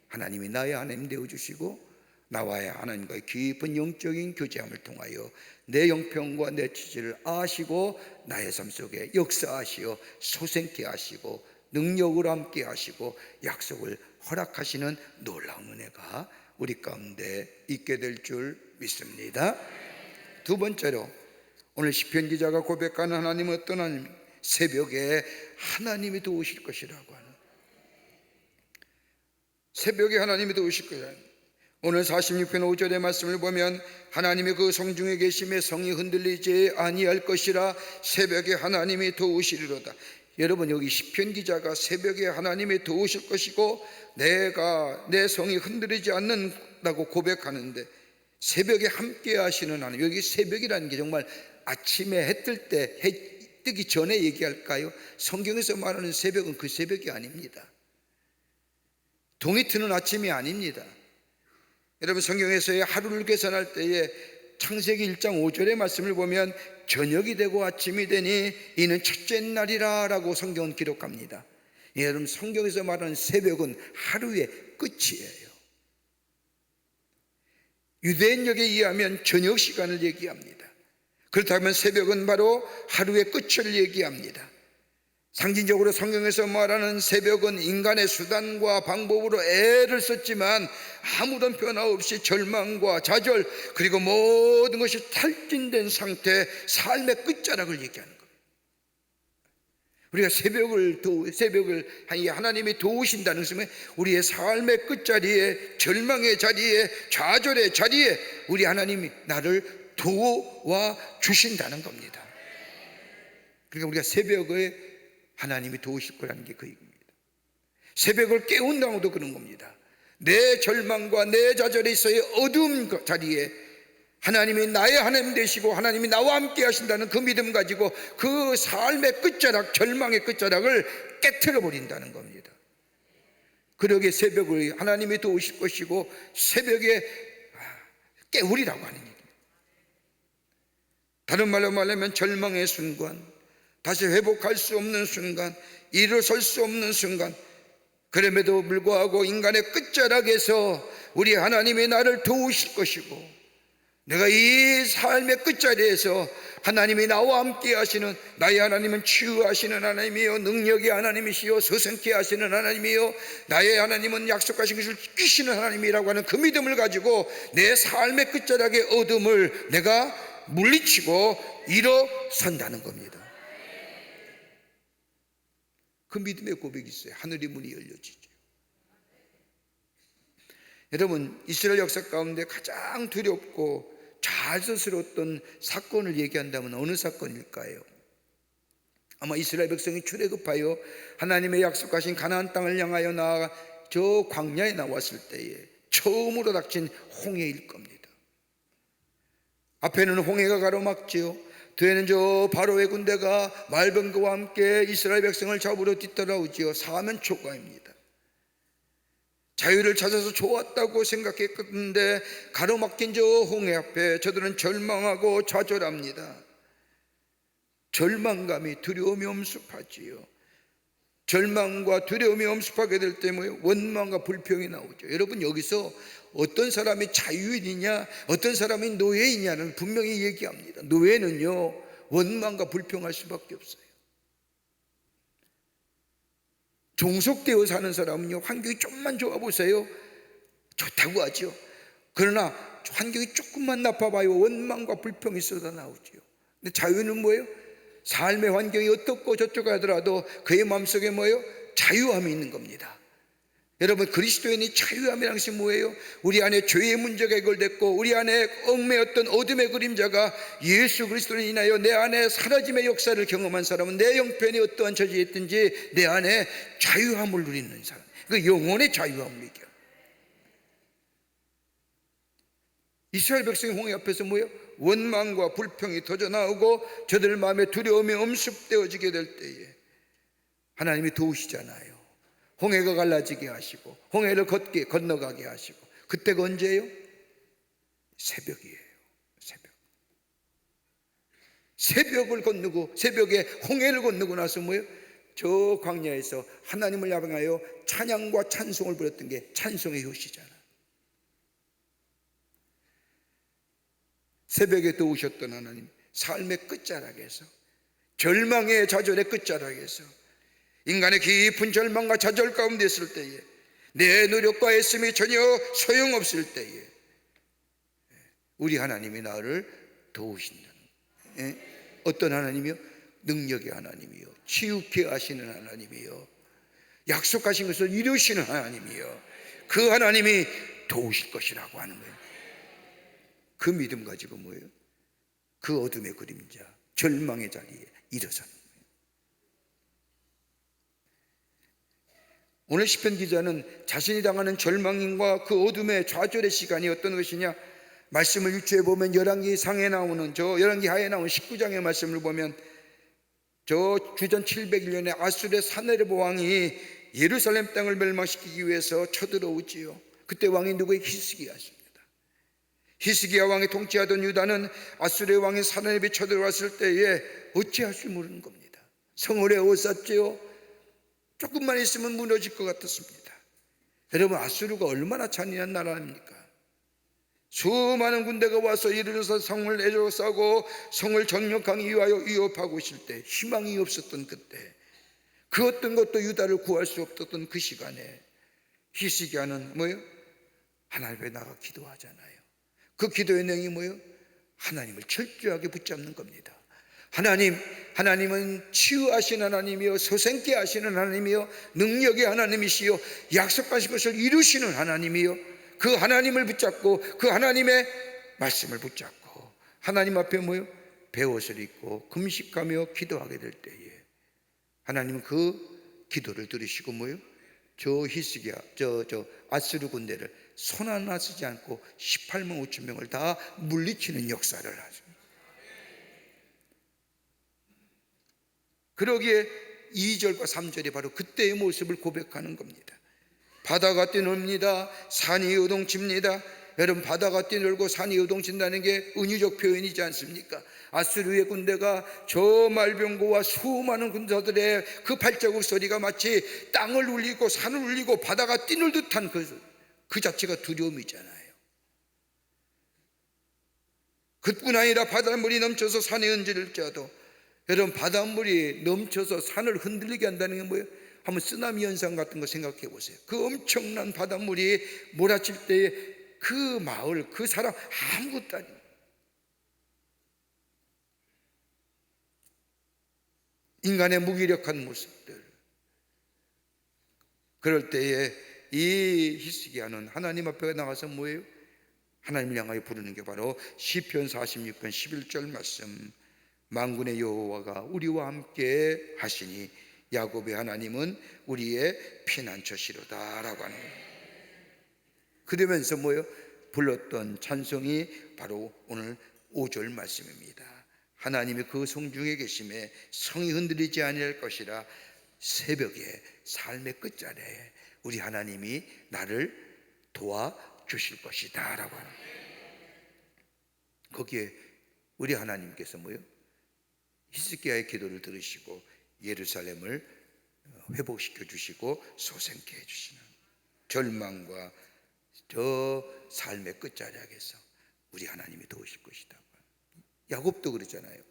Speaker 2: 하나님이 나의 하나님 되어주시고 나와의 하나님과의 깊은 영적인 교제함을 통하여 내 형편과 내 처지를 아시고 나의 삶 속에 역사하시어 소생케 하시고 능력으로 함께 하시고 약속을 허락하시는 놀라운 은혜가 우리 가운데 있게 될 줄 믿습니다. 두 번째로, 오늘 시편 기자가 고백하는 하나님은 어떤 하나님? 새벽에 하나님이 도우실 것이라고 하는, 새벽에 하나님이 도우실 것이라. 오늘 46편 5절의 말씀을 보면 하나님이 그 성중에 계심에 성이 흔들리지 아니할 것이라 새벽에 하나님이 도우시리로다. 여러분, 여기 시편 기자가 새벽에 하나님이 도우실 것이고 내가 내 성이 흔들리지 않는다고 고백하는데, 새벽에 함께 하시는 하나님, 여기 새벽이라는 게 정말 아침에 해 뜰 때, 해 뜨기 전에 얘기할까요? 성경에서 말하는 새벽은 그 새벽이 아닙니다. 동이 트는 아침이 아닙니다. 여러분, 성경에서의 하루를 계산할 때에 창세기 1장 5절의 말씀을 보면 저녁이 되고 아침이 되니 이는 첫째 날이라 라고 성경은 기록합니다. 여러분, 성경에서 말하는 새벽은 하루의 끝이에요. 유대인역에 의하면 저녁 시간을 얘기합니다. 그렇다면 새벽은 바로 하루의 끝을 얘기합니다. 상징적으로 성경에서 말하는 새벽은 인간의 수단과 방법으로 애를 썼지만 아무런 변화 없이 절망과 좌절 그리고 모든 것이 탈진된 상태, 삶의 끝자락을 얘기하는 거예요. 우리가 새벽을 하나님이 도우신다는 것은 우리의 삶의 끝자리에, 절망의 자리에, 좌절의 자리에 우리 하나님이 나를 도와 주신다는 겁니다. 그러니까 우리가 새벽에 하나님이 도우실 거라는 게 그 얘기입니다. 새벽을 깨운다고도 그런 겁니다. 내 절망과 내 좌절에 있어의 어두운 자리에 하나님이 나의 하나님 되시고 하나님이 나와 함께 하신다는 그 믿음 가지고 그 삶의 끝자락, 절망의 끝자락을 깨트려 버린다는 겁니다. 그러기에 새벽을 하나님이 도우실 것이고 새벽에 깨우리라고 하는 얘기입니다. 다른 말로 말하면 절망의 순간, 다시 회복할 수 없는 순간, 일어설 수 없는 순간, 그럼에도 불구하고 인간의 끝자락에서 우리 하나님이 나를 도우실 것이고 내가 이 삶의 끝자리에서 하나님이 나와 함께 하시는, 나의 하나님은 치유하시는 하나님이요 능력의 하나님이시요 서생케 하시는 하나님이요 나의 하나님은 약속하신 것을 지키시는 하나님이라고 하는 그 믿음을 가지고 내 삶의 끝자락의 어둠을 내가 물리치고 일어선다는 겁니다. 그 믿음의 고백이 있어요. 하늘의 문이 열려지죠. 여러분, 이스라엘 역사 가운데 가장 두렵고 자연스러웠던 사건을 얘기한다면 어느 사건일까요? 아마 이스라엘 백성이 출애굽하여 하나님의 약속하신 가나안 땅을 향하여 나아가 저 광야에 나왔을 때에 처음으로 닥친 홍해일 겁니다. 앞에는 홍해가 가로막지요. 뒤에는 저 바로의 군대가 말병거와 함께 이스라엘 백성을 잡으러 뒤따라오지요. 사면초가입니다. 자유를 찾아서 좋았다고 생각했는데 가로막힌 저 홍해 앞에 저들은 절망하고 좌절합니다. 절망감이 두려움이 엄습하지요. 절망과 두려움이 엄습하게 될 때 원망과 불평이 나오죠. 여러분, 여기서 어떤 사람이 자유인이냐 어떤 사람이 노예이냐는 분명히 얘기합니다. 노예는요 원망과 불평할 수밖에 없어요. 종속되어 사는 사람은요 환경이 좀만 좋아 보세요, 좋다고 하죠. 그러나 환경이 조금만 나빠봐요, 원망과 불평이 쏟아 나오죠. 근데 자유는 뭐예요? 삶의 환경이 어떻고 저쩌고 하더라도 그의 마음속에 뭐예요? 자유함이 있는 겁니다. 여러분, 그리스도인이 자유함이라는 것이 뭐예요? 우리 안에 죄의 문제가 해결됐고 우리 안에 얽매였던 어둠의 그림자가 예수 그리스도로 인하여 내 안에 사라짐의 역사를 경험한 사람은 내 형편이 어떠한 처지에 있든지 내 안에 자유함을 누리는 사람, 그 영혼의 자유함을 얘기해요. 이스라엘 백성이 홍해 앞에서 뭐예요? 원망과 불평이 터져나오고 저들 마음에 두려움이 엄습되어지게 될 때에 하나님이 도우시잖아요. 홍해가 갈라지게 하시고 홍해를 건너가게 하시고. 그때가 언제예요? 새벽이에요. 새벽을 건너고 새벽에 홍해를 건너고 나서 뭐예요? 저 광야에서 하나님을 향하여 찬양과 찬송을 부렸던 게 찬송의 효시잖아. 새벽에 도우셨던 하나님, 삶의 끝자락에서, 절망의 좌절의 끝자락에서, 인간의 깊은 절망과 좌절 가운데 있을 때에, 내 노력과 애씀이 전혀 소용없을 때에 우리 하나님이 나를 도우신다는, 어떤 하나님이요? 능력의 하나님이요, 치유케 하시는 하나님이요, 약속하신 것을 이루시는 하나님이요, 그 하나님이 도우실 것이라고 하는 거예요. 그 믿음 가지고 뭐예요? 그 어둠의 그림자, 절망의 자리에 일어서는 거예요. 오늘 시편 기자는 자신이 당하는 절망과 그 어둠의 좌절의 시간이 어떤 것이냐, 말씀을 유추해 보면 열왕기 상에 나오는, 저 열왕기 하에 나온 19장의 말씀을 보면 저 주전 701년에 아수르의 사네르 왕이 예루살렘 땅을 멸망시키기 위해서 쳐들어오지요. 그때 왕이 누구의? 히스기야십니다. 히스기야 왕이 통치하던 유다는 아수르의 왕인 사네립이 쳐들어왔을 때에 어찌할 줄 모르는 겁니다. 성을 에워쌌지요. 조금만 있으면 무너질 것 같았습니다. 여러분, 아수르가 얼마나 잔인한 나라입니까? 수많은 군대가 와서 이르러서 성을 에워싸고 성을 전역하기 위하여 위협하고 있을 때, 희망이 없었던 그때 그 어떤 것도 유다를 구할 수 없었던 그 시간에 히스기야는 뭐예요? 하나님 앞에 나가 기도하잖아요. 그 기도의 내용이 뭐예요? 하나님을 철저하게 붙잡는 겁니다. 하나님은 치유하신 하나님이요, 소생케 하시는 하나님이요, 능력의 하나님이시요, 약속하신 것을 이루시는 하나님이요, 그 하나님을 붙잡고 그 하나님의 말씀을 붙잡고 하나님 앞에 뭐요? 베옷을 입고 금식하며 기도하게 될 때에 하나님은 그 기도를 들으시고 뭐요? 저 히스기야, 저 아스르 군대를 손 하나 쓰지 않고 18만 5천 명을 다 물리치는 역사를 하죠. 그러기에 2절과 3절이 바로 그때의 모습을 고백하는 겁니다. 바다가 뛰놉니다. 산이 요동칩니다. 여러분, 바다가 뛰놀고 산이 요동친다는 게 은유적 표현이지 않습니까? 아수르의 군대가 저 말병고와 수많은 군사들의 그 발자국 소리가 마치 땅을 울리고 산을 울리고 바다가 뛰놀 듯한 그 자체가 두려움이잖아요. 그뿐 아니라 바닷물이 넘쳐서 산에 얹을지라도, 여러분, 바닷물이 넘쳐서 산을 흔들리게 한다는 게 뭐예요? 한번 쓰나미 현상 같은 거 생각해 보세요. 그 엄청난 바닷물이 몰아칠 때에 그 마을, 그 사람 아무것도 아니에요. 인간의 무기력한 모습들. 그럴 때에 이 히스기야는 하나님 앞에 나가서 뭐예요? 하나님을 향하여 부르는 게 바로 시편 46편 11절 말씀, 만군의 여호와가 우리와 함께 하시니 야곱의 하나님은 우리의 피난처시로다 라고 하는 거예요. 그러면서 뭐예요? 불렀던 찬송이 바로 오늘 5절 말씀입니다. 하나님의 그 성중에 계심에 성이 흔들리지 아니할 것이라, 새벽에 삶의 끝자리에 우리 하나님이 나를 도와주실 것이다 라고 하는 거예요. 거기에 우리 하나님께서 뭐예요? 히스기야의 기도를 들으시고 예루살렘을 회복시켜 주시고 소생케 해주시는, 절망과 저 삶의 끝자락에서 우리 하나님이 도우실 것이다. 야곱도 그러잖아요.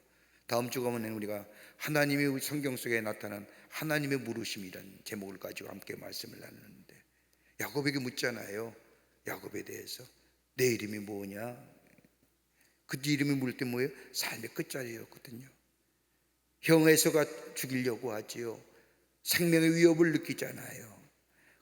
Speaker 2: 다음 주 가면 우리가 하나님이 우리 성경 속에 나타난 하나님의 물으심이라는 제목을 가지고 함께 말씀을 나누는데, 야곱에게 묻잖아요. 야곱에 대해서 내 이름이 뭐냐? 그 이름이 물을 때 뭐예요? 삶의 끝자리였거든요. 형 에서가 죽이려고 하지요. 생명의 위협을 느끼잖아요.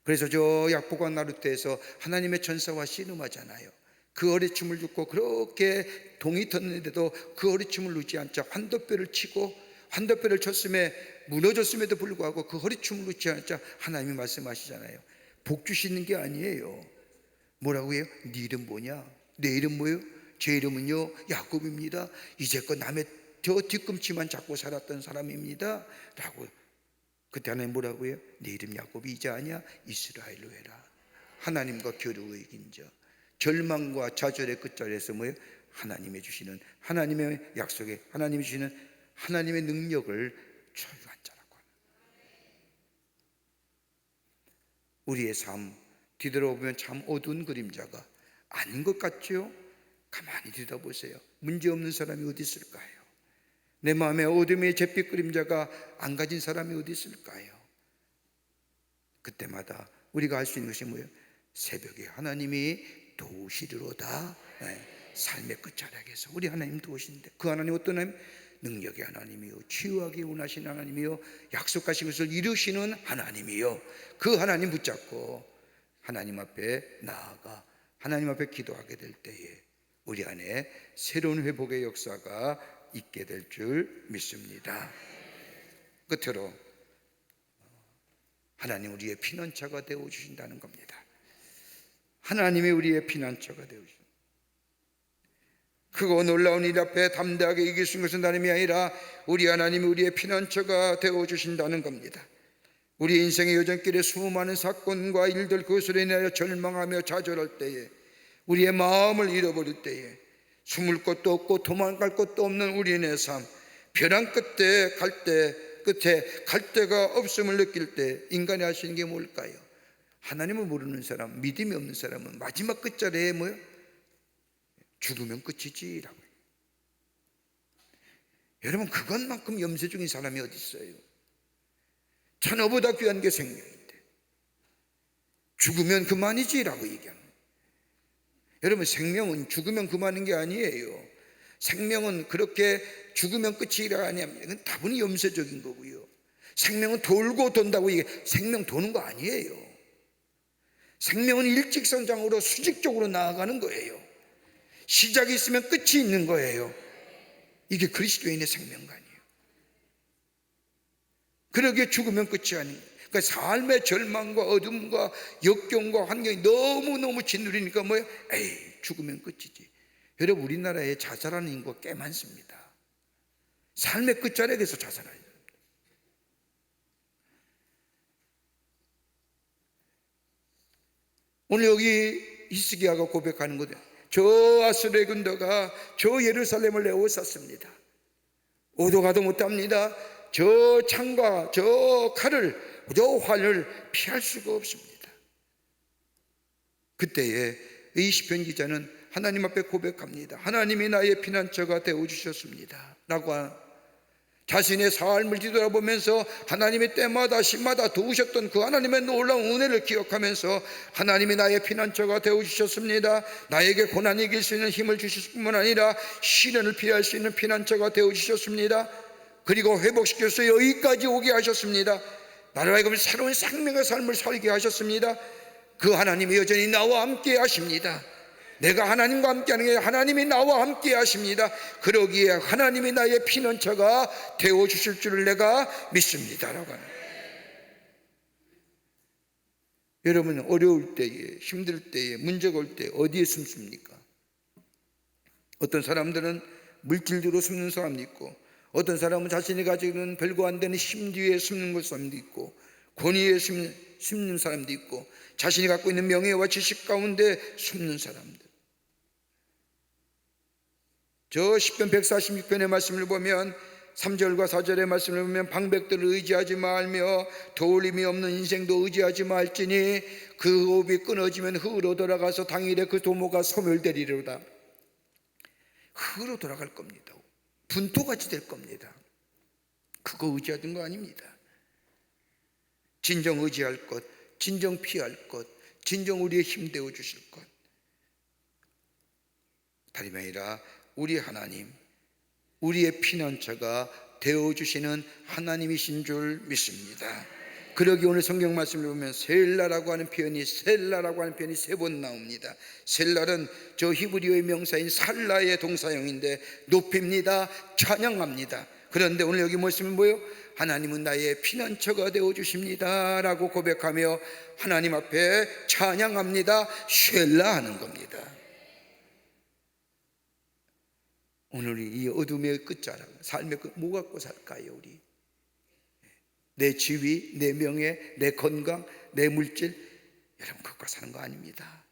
Speaker 2: 그래서 저 약보관 나루터에서 하나님의 천사와 씨름하잖아요. 그 어리춤을 듣고 그렇게 동이 텄는데도 그 어리춤을 놓지 않자 환도뼈를 치고, 환도뼈를 쳤음에 무너졌음에도 불구하고 그 허리춤을 놓지 않자 하나님이 말씀하시잖아요. 복 주시는 게 아니에요. 뭐라고 해요? 네 이름 뭐냐? 내 이름 뭐예요? 제 이름은요 야곱입니다. 이제껏 남의 저 뒤꿈치만 잡고 살았던 사람입니다 라고. 그때 하나님 뭐라고 해요? 내 이름 야곱이 이제 아니야, 이스라엘로 해라. 하나님과 겨루어 이긴 자, 절망과 좌절의 끝자리에서 뭐예요? 하나님이 주시는, 하나님의 약속에 하나님이 주시는 하나님의 능력을 소유한 자라고 하는. 우리의 삶 뒤돌아보면 참 어두운 그림자가 아닌 것 같죠? 가만히 들여다보세요. 문제없는 사람이 어디 있을까요? 내 마음에 어둠의 잿빛 그림자가 안 가진 사람이 어디 있을까요? 그때마다 우리가 할 수 있는 것이 뭐예요? 새벽에 하나님이 도우시리로다. 삶의 끝자락에서 우리 하나님 도우시는데, 그 하나님 어떤 하나님? 능력의 하나님이요, 치유하기 원하시는 하나님이요, 약속하신 것을 이루시는 하나님이요. 그 하나님 붙잡고 하나님 앞에 나아가 하나님 앞에 기도하게 될 때에 우리 안에 새로운 회복의 역사가 있게 될 줄 믿습니다. 끝으로 하나님 우리의 피난처가 되어 주신다는 겁니다. 하나님이 우리의 피난처가 되어 주신다. 크고 놀라운 일 앞에 담대하게 이길 수 있는 것은 다름이 아니라 우리 하나님이 우리의 피난처가 되어 주신다는 겁니다. 우리 인생의 여정길에 수많은 사건과 일들, 그것으로 인하여 절망하며 좌절할 때에, 우리의 마음을 잃어버릴 때에, 숨을 곳도 없고 도망갈 곳도 없는 우리의 삶, 벼랑 끝에 갈 데가 없음을 느낄 때 인간이 할 수 있는 게 뭘까요? 하나님을 모르는 사람, 믿음이 없는 사람은 마지막 끝자리에 뭐요? 죽으면 끝이지라고. 여러분, 그것만큼 염세 중인 사람이 어디 있어요? 천하보다 귀한 게 생명인데 죽으면 그만이지라고 얘기합니다. 여러분, 생명은 죽으면 그만인 게 아니에요. 생명은 그렇게 죽으면 끝이라 아니합니다. 이건 다분히 염세적인 거고요. 생명은 돌고 돈다고 이게 생명 도는 거 아니에요. 생명은 일직선장으로 수직적으로 나아가는 거예요. 시작이 있으면 끝이 있는 거예요. 이게 그리스도인의 생명관이에요. 그러기에 죽으면 끝이 아닌 거예요. 그러니까 삶의 절망과 어둠과 역경과 환경이 너무너무 짓누리니까 뭐예요? 에이, 죽으면 끝이지. 여러분, 우리나라에 자살하는 인구가 꽤 많습니다. 삶의 끝자락에서 자살하는. 오늘 여기 히스기야가 고백하는 거죠. 저 아수르의 군대가 저 예루살렘을 에워쌌습니다. 오도 가도 못합니다. 저 창과 저 칼을, 저 활을 피할 수가 없습니다. 그때에 이 시편 기자는 하나님 앞에 고백합니다. 하나님이 나의 피난처가 되어주셨습니다 라고 자신의 삶을 뒤돌아보면서 하나님이 때마다 시마다 도우셨던 그 하나님의 놀라운 은혜를 기억하면서 하나님이 나의 피난처가 되어주셨습니다. 나에게 고난이 이길 수 있는 힘을 주실 뿐만 아니라 시련을 피할 수 있는 피난처가 되어주셨습니다. 그리고 회복시켜서 여기까지 오게 하셨습니다. 나를 하여금 새로운 생명의 삶을 살게 하셨습니다. 그 하나님이 여전히 나와 함께 하십니다. 내가 하나님과 함께하는 게 하나님이 나와 함께 하십니다. 그러기에 하나님이 나의 피난처가 되어주실 줄을 내가 믿습니다 라고 하는. 여러분, 어려울 때에, 힘들 때에, 문제가 올 때 어디에 숨습니까? 어떤 사람들은 물질주로 숨는 사람도 있고, 어떤 사람은 자신이 가지고 있는 별거 안 되는 힘 뒤에 숨는 사람도 있고, 권위에 숨는 사람도 있고, 자신이 갖고 있는 명예와 지식 가운데 숨는 사람들. 저 시편 146편의 말씀을 보면 3절과 4절의 말씀을 보면 방백들을 의지하지 말며 도울림이 없는 인생도 의지하지 말지니 그 호흡이 끊어지면 흙으로 돌아가서 당일에 그 도모가 소멸되리로다. 흙으로 돌아갈 겁니다. 분토같이 될 겁니다. 그거 의지하던 거 아닙니다. 진정 의지할 것, 진정 피할 것, 진정 우리의 힘 되어 주실 것, 다름이 아니라 우리 하나님, 우리의 피난처가 되어주시는 하나님이신 줄 믿습니다. 그러기 오늘 성경 말씀을 보면 셀라라고 하는 표현이 세 번 나옵니다. 셀라는 저 히브리어의 명사인 살라의 동사형인데 높입니다, 찬양합니다. 그런데 오늘 여기 말씀은 뭐예요? 하나님은 나의 피난처가 되어주십니다 라고 고백하며 하나님 앞에 찬양합니다, 셀라 하는 겁니다. 오늘 이 어둠의 끝자락, 삶의 끝, 뭐 갖고 살까요? 우리 내 지위, 내 명예, 내 건강, 내 물질, 여러분 그거 사는 거 아닙니다.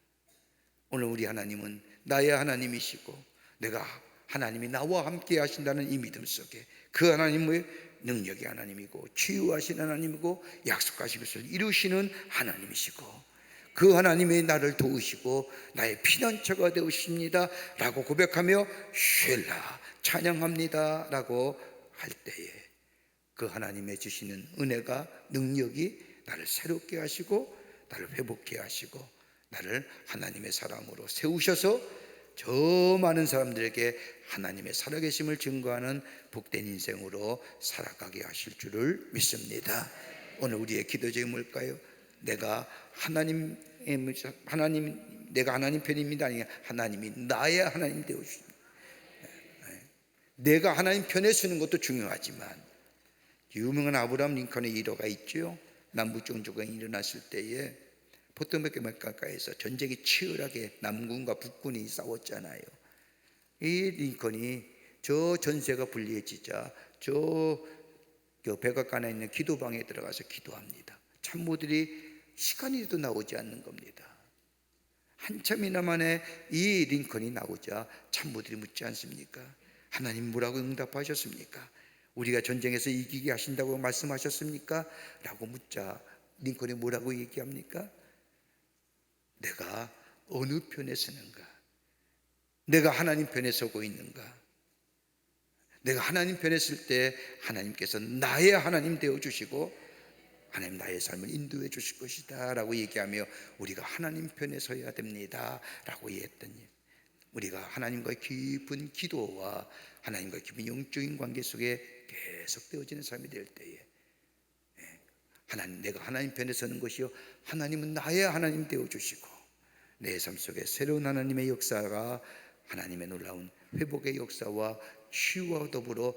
Speaker 2: 오늘 우리 하나님은 나의 하나님이시고 내가 하나님이 나와 함께 하신다는 이 믿음 속에 그 하나님의 능력의 하나님이고 치유하신 하나님이고 약속하신 것을 이루시는 하나님이시고 그 하나님이 나를 도우시고 나의 피난처가 되우십니다 라고 고백하며 쉘라 찬양합니다 라고 할 때에 그 하나님의 주시는 은혜가 능력이 나를 새롭게 하시고 나를 회복케 하시고 나를 하나님의 사람으로 세우셔서 저 많은 사람들에게 하나님의 살아계심을 증거하는 복된 인생으로 살아가게 하실 줄을 믿습니다. 오늘 우리의 기도 제목이 뭘까요? 내가 하나님 편입니다. 아니 하나님이 나의 하나님 되어주십니다. 내가 하나님 편에 서는 것도 중요하지만 유명한 아브라함 링컨의 일화가 있죠. 남북정조가 일어났을 때에 포토맥 가까이에서 전쟁이 치열하게 남군과 북군이 싸웠잖아요. 이 링컨이 저 전세가 불리해지자 저 백악관에 있는 기도방에 들어가서 기도합니다. 참모들이 시간이도 나오지 않는 겁니다. 한참이나 만에 이 링컨이 나오자 참모들이 묻지 않습니까? 하나님 뭐라고 응답하셨습니까? 우리가 전쟁에서 이기게 하신다고 말씀하셨습니까? 라고 묻자 링컨이 뭐라고 얘기합니까? 내가 어느 편에 서는가? 내가 하나님 편에 서고 있는가? 내가 하나님 편에 설 때 하나님께서 나의 하나님 되어주시고 하나님 나의 삶을 인도해 주실 것이다 라고 얘기하며 우리가 하나님 편에 서야 됩니다 라고 얘기했더니, 우리가 하나님과의 깊은 기도와 하나님과의 깊은 영적인 관계 속에 계속 되어지는 삶이 될 때에 내가 하나님 편에 서는 것이요, 하나님은 나의 하나님 되어 주시고 내 삶 속에 새로운 하나님의 역사가, 하나님의 놀라운 회복의 역사와 치유와 더불어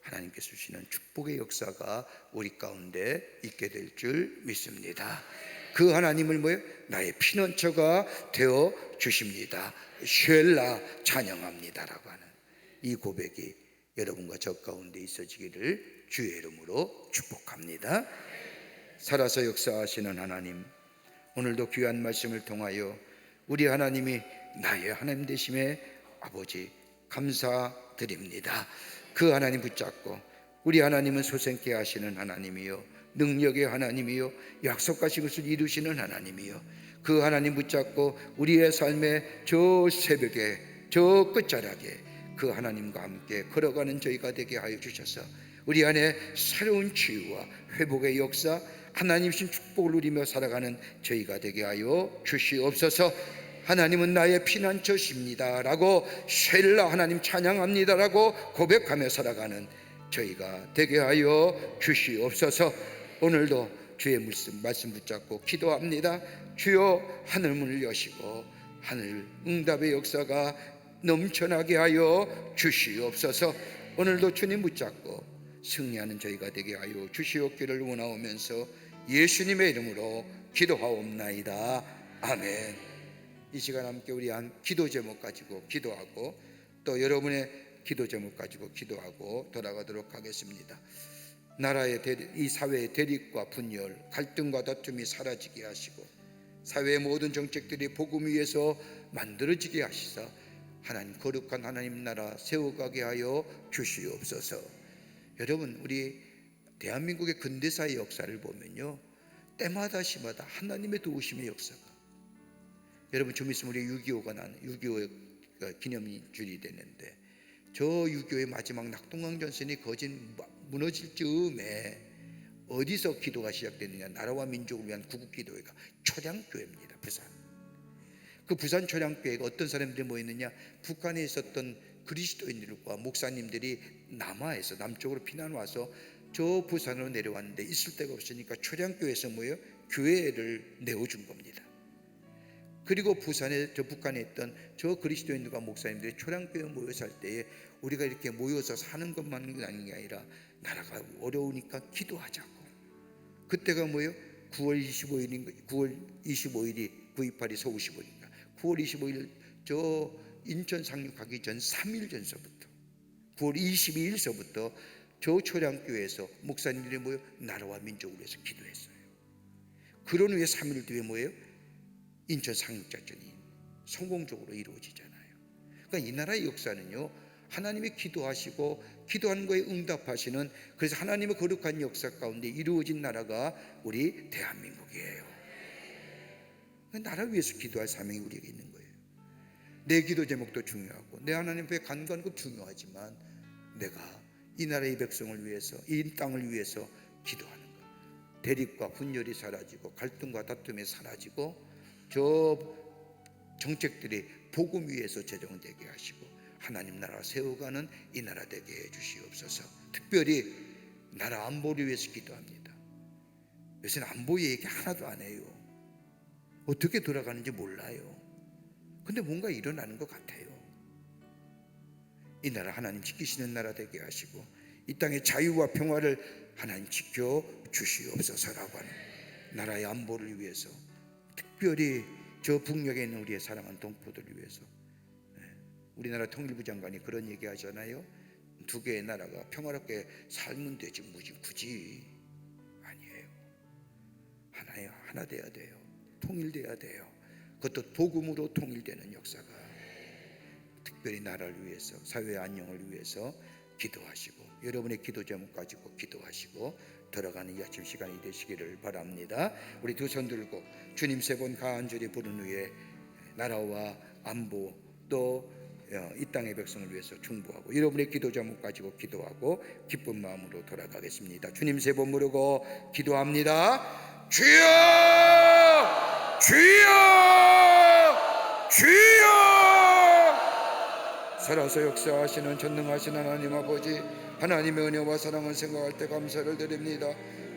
Speaker 2: 하나님께서 주시는 축복의 역사가 우리 가운데 있게 될 줄 믿습니다. 그 하나님을 나의 피난처가 되어 주십니다. 쉘라 찬양합니다라고 하는 이 고백이 여러분과 저 가운데 있어지기를 주의 이름으로 축복합니다. 살아서 역사하시는 하나님, 오늘도 귀한 말씀을 통하여 우리 하나님이 나의 하나님 되심에 아버지 감사드립니다. 그 하나님 붙잡고, 우리 하나님은 소생케 하시는 하나님이요, 능력의 하나님이요, 약속하신 것을 이루시는 하나님이요, 그 하나님 붙잡고 우리의 삶의 저 새벽에 저 끝자락에 그 하나님과 함께 걸어가는 저희가 되게 하여 주셔서 우리 안에 새로운 치유와 회복의 역사, 하나님이신 축복을 누리며 살아가는 저희가 되게 하여 주시옵소서. 하나님은 나의 피난처십니다 라고, 셀라 하나님 찬양합니다라고 고백하며 살아가는 저희가 되게 하여 주시옵소서. 오늘도 주의 말씀 붙잡고 기도합니다. 주여, 하늘 문을 여시고 하늘 응답의 역사가 넘쳐나게 하여 주시옵소서. 오늘도 주님 붙잡고 승리하는 저희가 되게 하여 주시옵기를 원하오면서 예수님의 이름으로 기도하옵나이다. 아멘. 이 시간 함께 우리 한 기도 제목 가지고 기도하고, 또 여러분의 기도 제목 가지고 기도하고 돌아가도록 하겠습니다. 나라의 이 사회의 대립과 분열, 갈등과 다툼이 사라지게 하시고 사회의 모든 정책들이 복음 위에서 만들어지게 하시사 하나님, 거룩한 하나님 나라 세워가게 하여 주시옵소서. 여러분, 우리 대한민국의 근대사의 역사를 보면요, 때마다 시마다 하나님의 도우심의 역사가, 여러분 좀 있으면 우리 6.25 기념줄이 되는데, 저 6.25의 마지막 낙동강전선이 무너질 즈음에 어디서 기도가 시작됐느냐, 나라와 민족을 위한 구국기도회가 초량교회입니다. 그 부산 초량교회가 어떤 사람들이 모였느냐, 북한에 있었던 그리스도인들과 목사님들이 남하에서 남쪽으로 피난 와서 저 부산으로 내려왔는데 있을 데가 없으니까 초량교회에서 모여 교회를 내어준 겁니다. 그리고 북한에 있던 저 그리스도인들과 목사님들이 초량교회에 모여 살 때에 우리가 이렇게 모여서 사는 것만이 아닌 게 아니라 나라가 어려우니까 기도하자고. 그때가 9월 25일이 9.28이 서울 15일인가, 9월 25일 저 인천 상륙하기 전 3일 전서부터 9월 22일서부터 저 초량교회에서 목사님들이 모여 나라와 민족을 위해서 기도했어요. 그런 후에 3일 뒤에 인천 상륙작전이 성공적으로 이루어지잖아요. 그러니까 이 나라의 역사는요, 하나님이 기도하시고 기도하는 거에 응답하시는, 그래서 하나님의 거룩한 역사 가운데 이루어진 나라가 우리 대한민국이에요. 나라 위해서 기도할 사명이 우리에게 있는 거예요. 내 기도 제목도 중요하고 내 하나님 앞에 간구하는 것도 중요하지만, 내가 이 나라의 백성을 위해서, 이 땅을 위해서 기도하는 것, 대립과 분열이 사라지고 갈등과 다툼이 사라지고 저 정책들이 복음 위에서 제정되게 하시고 하나님 나라 세워가는 이 나라 되게 해 주시옵소서. 특별히 나라 안보를 위해서 기도합니다. 요새는 안보 얘기 하나도 안 해요. 어떻게 돌아가는지 몰라요. 근데 뭔가 일어나는 것 같아요. 이 나라 하나님 지키시는 나라 되게 하시고 이 땅의 자유와 평화를 하나님 지켜 주시옵소서라고 하는 나라의 안보를 위해서, 특별히 저 북녘에 있는 우리의 사랑하는 동포들을 위해서, 우리나라 통일부 장관이 그런 얘기 하잖아요. 두 개의 나라가 평화롭게 살면 되지 굳이 아니에요. 하나 돼야 돼요. 통일돼야 돼요. 그것도 복음으로 통일되는 역사가, 특별히 나라를 위해서, 사회의 안녕을 위해서 기도하시고 여러분의 기도 제목 가지고 기도하시고 들어가는 이 아침 시간이 되시기를 바랍니다. 우리 두 손 들고 주님 세 번 간절히 부른 후에 나라와 안보, 또 이 땅의 백성을 위해서 중보하고 여러분의 기도 제목 가지고 기도하고 기쁜 마음으로 돌아가겠습니다. 주님 세 번 부르고 기도합니다. 주여 주여 주여. 살아서 역사하시는 전능하신 하나님 아버지, 하나님의 은혜와 사랑을 생각할 때 감사를 드립니다.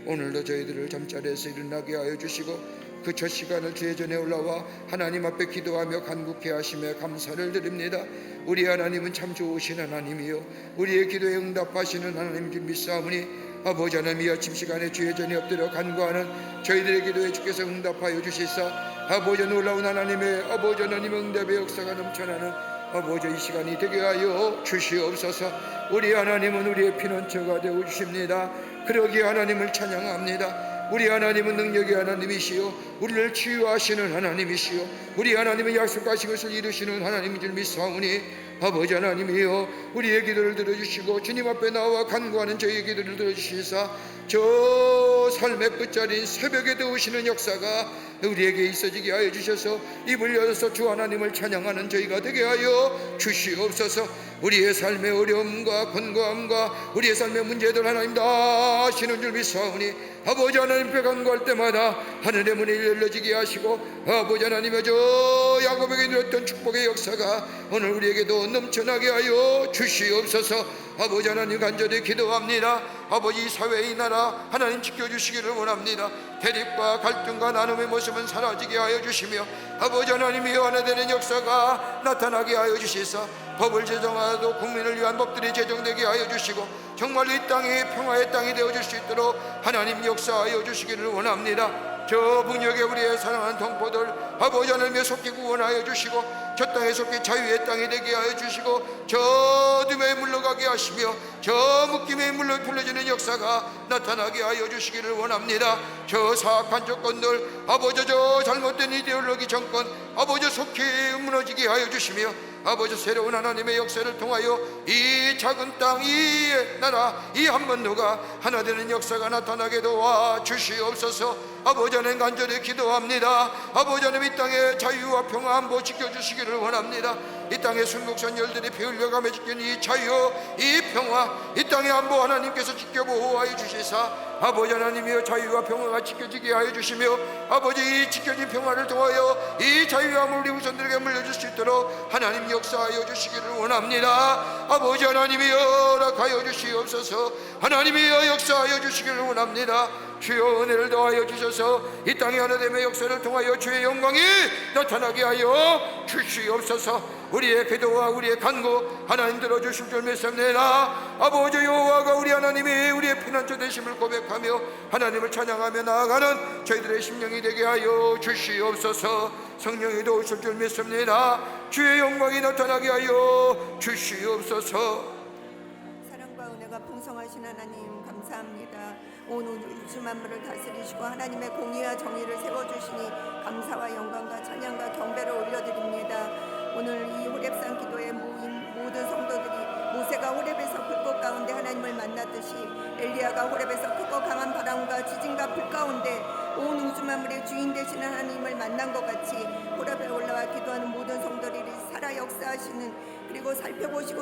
Speaker 2: 오늘도 저희들을 잠자리에서 일어나게 하여 주시고 그 첫 시간을 주의 전에 올라와 하나님 앞에 기도하며 간구케 하심에 감사를 드립니다. 우리 하나님은 참 좋으신 하나님이요 우리의 기도에 응답하시는 하나님 줄 믿사오니 아버지 하나님 이 아침 시간에 주의 전에 엎드려 간구하는 저희들의 기도에 주께서 응답하여 주시사 아버지 놀라운 하나님의 아버지 하나님 응답의 역사가 넘쳐나는 아버지 이 시간이 되게 하여 주시옵소서. 우리 하나님은 우리의 피난처가 되어 주십니다. 그러기에 하나님을 찬양합니다. 우리 하나님은 능력의 하나님이시요 우리를 치유하시는 하나님이시요 우리 하나님은 약속하신 것을 이루시는 하나님인 줄 믿사오니 아버지 하나님이여 우리의 기도를 들어주시고 주님 앞에 나와 간구하는 저희의 기도를 들어주시사 저 삶의 끝자리인 새벽에도 오시는 역사가 우리에게 있어지게 하여 주셔서 입을 열어서 주 하나님을 찬양하는 저희가 되게 하여 주시옵소서. 우리의 삶의 어려움과 권고함과 우리의 삶의 문제들 하나님 다 아시는 줄 믿사오니 아버지 하나님께 간구할 때마다 하늘의 문이 열려지게 하시고 아버지 하나님의 저 야곱에게 누렸던 축복의 역사가 오늘 우리에게도 넘쳐나게 하여 주시옵소서. 아버지 하나님 간절히 기도합니다. 아버지 이 사회 이 나라 하나님 지켜주시기를 원합니다. 대립과 갈등과 나눔의 모습은 사라지게 하여 주시며 아버지 하나님이 하나 되는 역사가 나타나게 하여 주시사 법을 제정하여도 국민을 위한 법들이 제정되게 하여 주시고 정말로 이 땅이 평화의 땅이 되어줄 수 있도록 하나님 역사하여 주시기를 원합니다. 저 북녘에 우리의 사랑하는 동포들 아버지 하나님의 속히 구원하여 주시고 저 땅에 속히 자유의 땅이 되게 하여 주시고 저 어둠에 물러가게 하시며 저 묶임에 물러 풀려지는 역사가 나타나게 하여 주시기를 원합니다. 저 사악한 조건들 아버지 저 잘못된 이데올로기 정권 아버지 속히 무너지게 하여 주시며 아버지 새로운 하나님의 역사를 통하여 이 작은 땅 이 나라 이 한반도가 하나 되는 역사가 나타나게 도와 주시옵소서. 아버지 하나님 간절히 기도합니다. 아버지 하나님 이 땅의 자유와 평화 안보 지켜주시기를 원합니다. 이 땅의 순국선 열들이 피 흘려가며 지킨 이 자유 이 평화 이 땅의 안보 하나님께서 지켜 보호하여 주시사 아버지 하나님이여 자유와 평화가 지켜지게 하여 주시며 아버지 이 지켜진 평화를 통하여 이 자유함을 우리 후손들에게 물려줄 수 있도록 하나님 역사하여 주시기를 원합니다. 아버지 하나님이여 허락하여 주시옵소서. 하나님이여 역사하여 주시기를 원합니다. 주여 은혜를 더하여 주셔서 이 땅의 하나됨의 역사를 통하여 주의 영광이 나타나게 하여 주시옵소서. 우리의 기도와 우리의 간구 하나님 들어주실 줄 믿습니다. 아버지 여호와가 우리 하나님이 우리의 피난처 되심을 고백하며 하나님을 찬양하며 나아가는 저희들의 심령이 되게 하여 주시옵소서. 성령이 도우실 줄 믿습니다. 주의 영광이 나타나게 하여 주시옵소서.
Speaker 3: 사랑과 은혜가 풍성하신 하나님 감사합니다. 온 우주 만물을 다스리시고 하나님의 공의와 정의를 세워주시니 감사와 영광과 찬양과 경배를 올려드립니다. 오늘 이 호렙산 기도에 모인 모든 성도들이 모세가 호렙에서 불꽃 가운데 하나님을 만났듯이 엘리야가 호렙에서 크고 강한 바람과 지진과 불 가운데 온 우주 만물의 주인 되시는 하나님을 만난 것 같이 호렙에 올라와 기도하는 모든 성도들이 살아 역사하시는 그리고 살펴보시고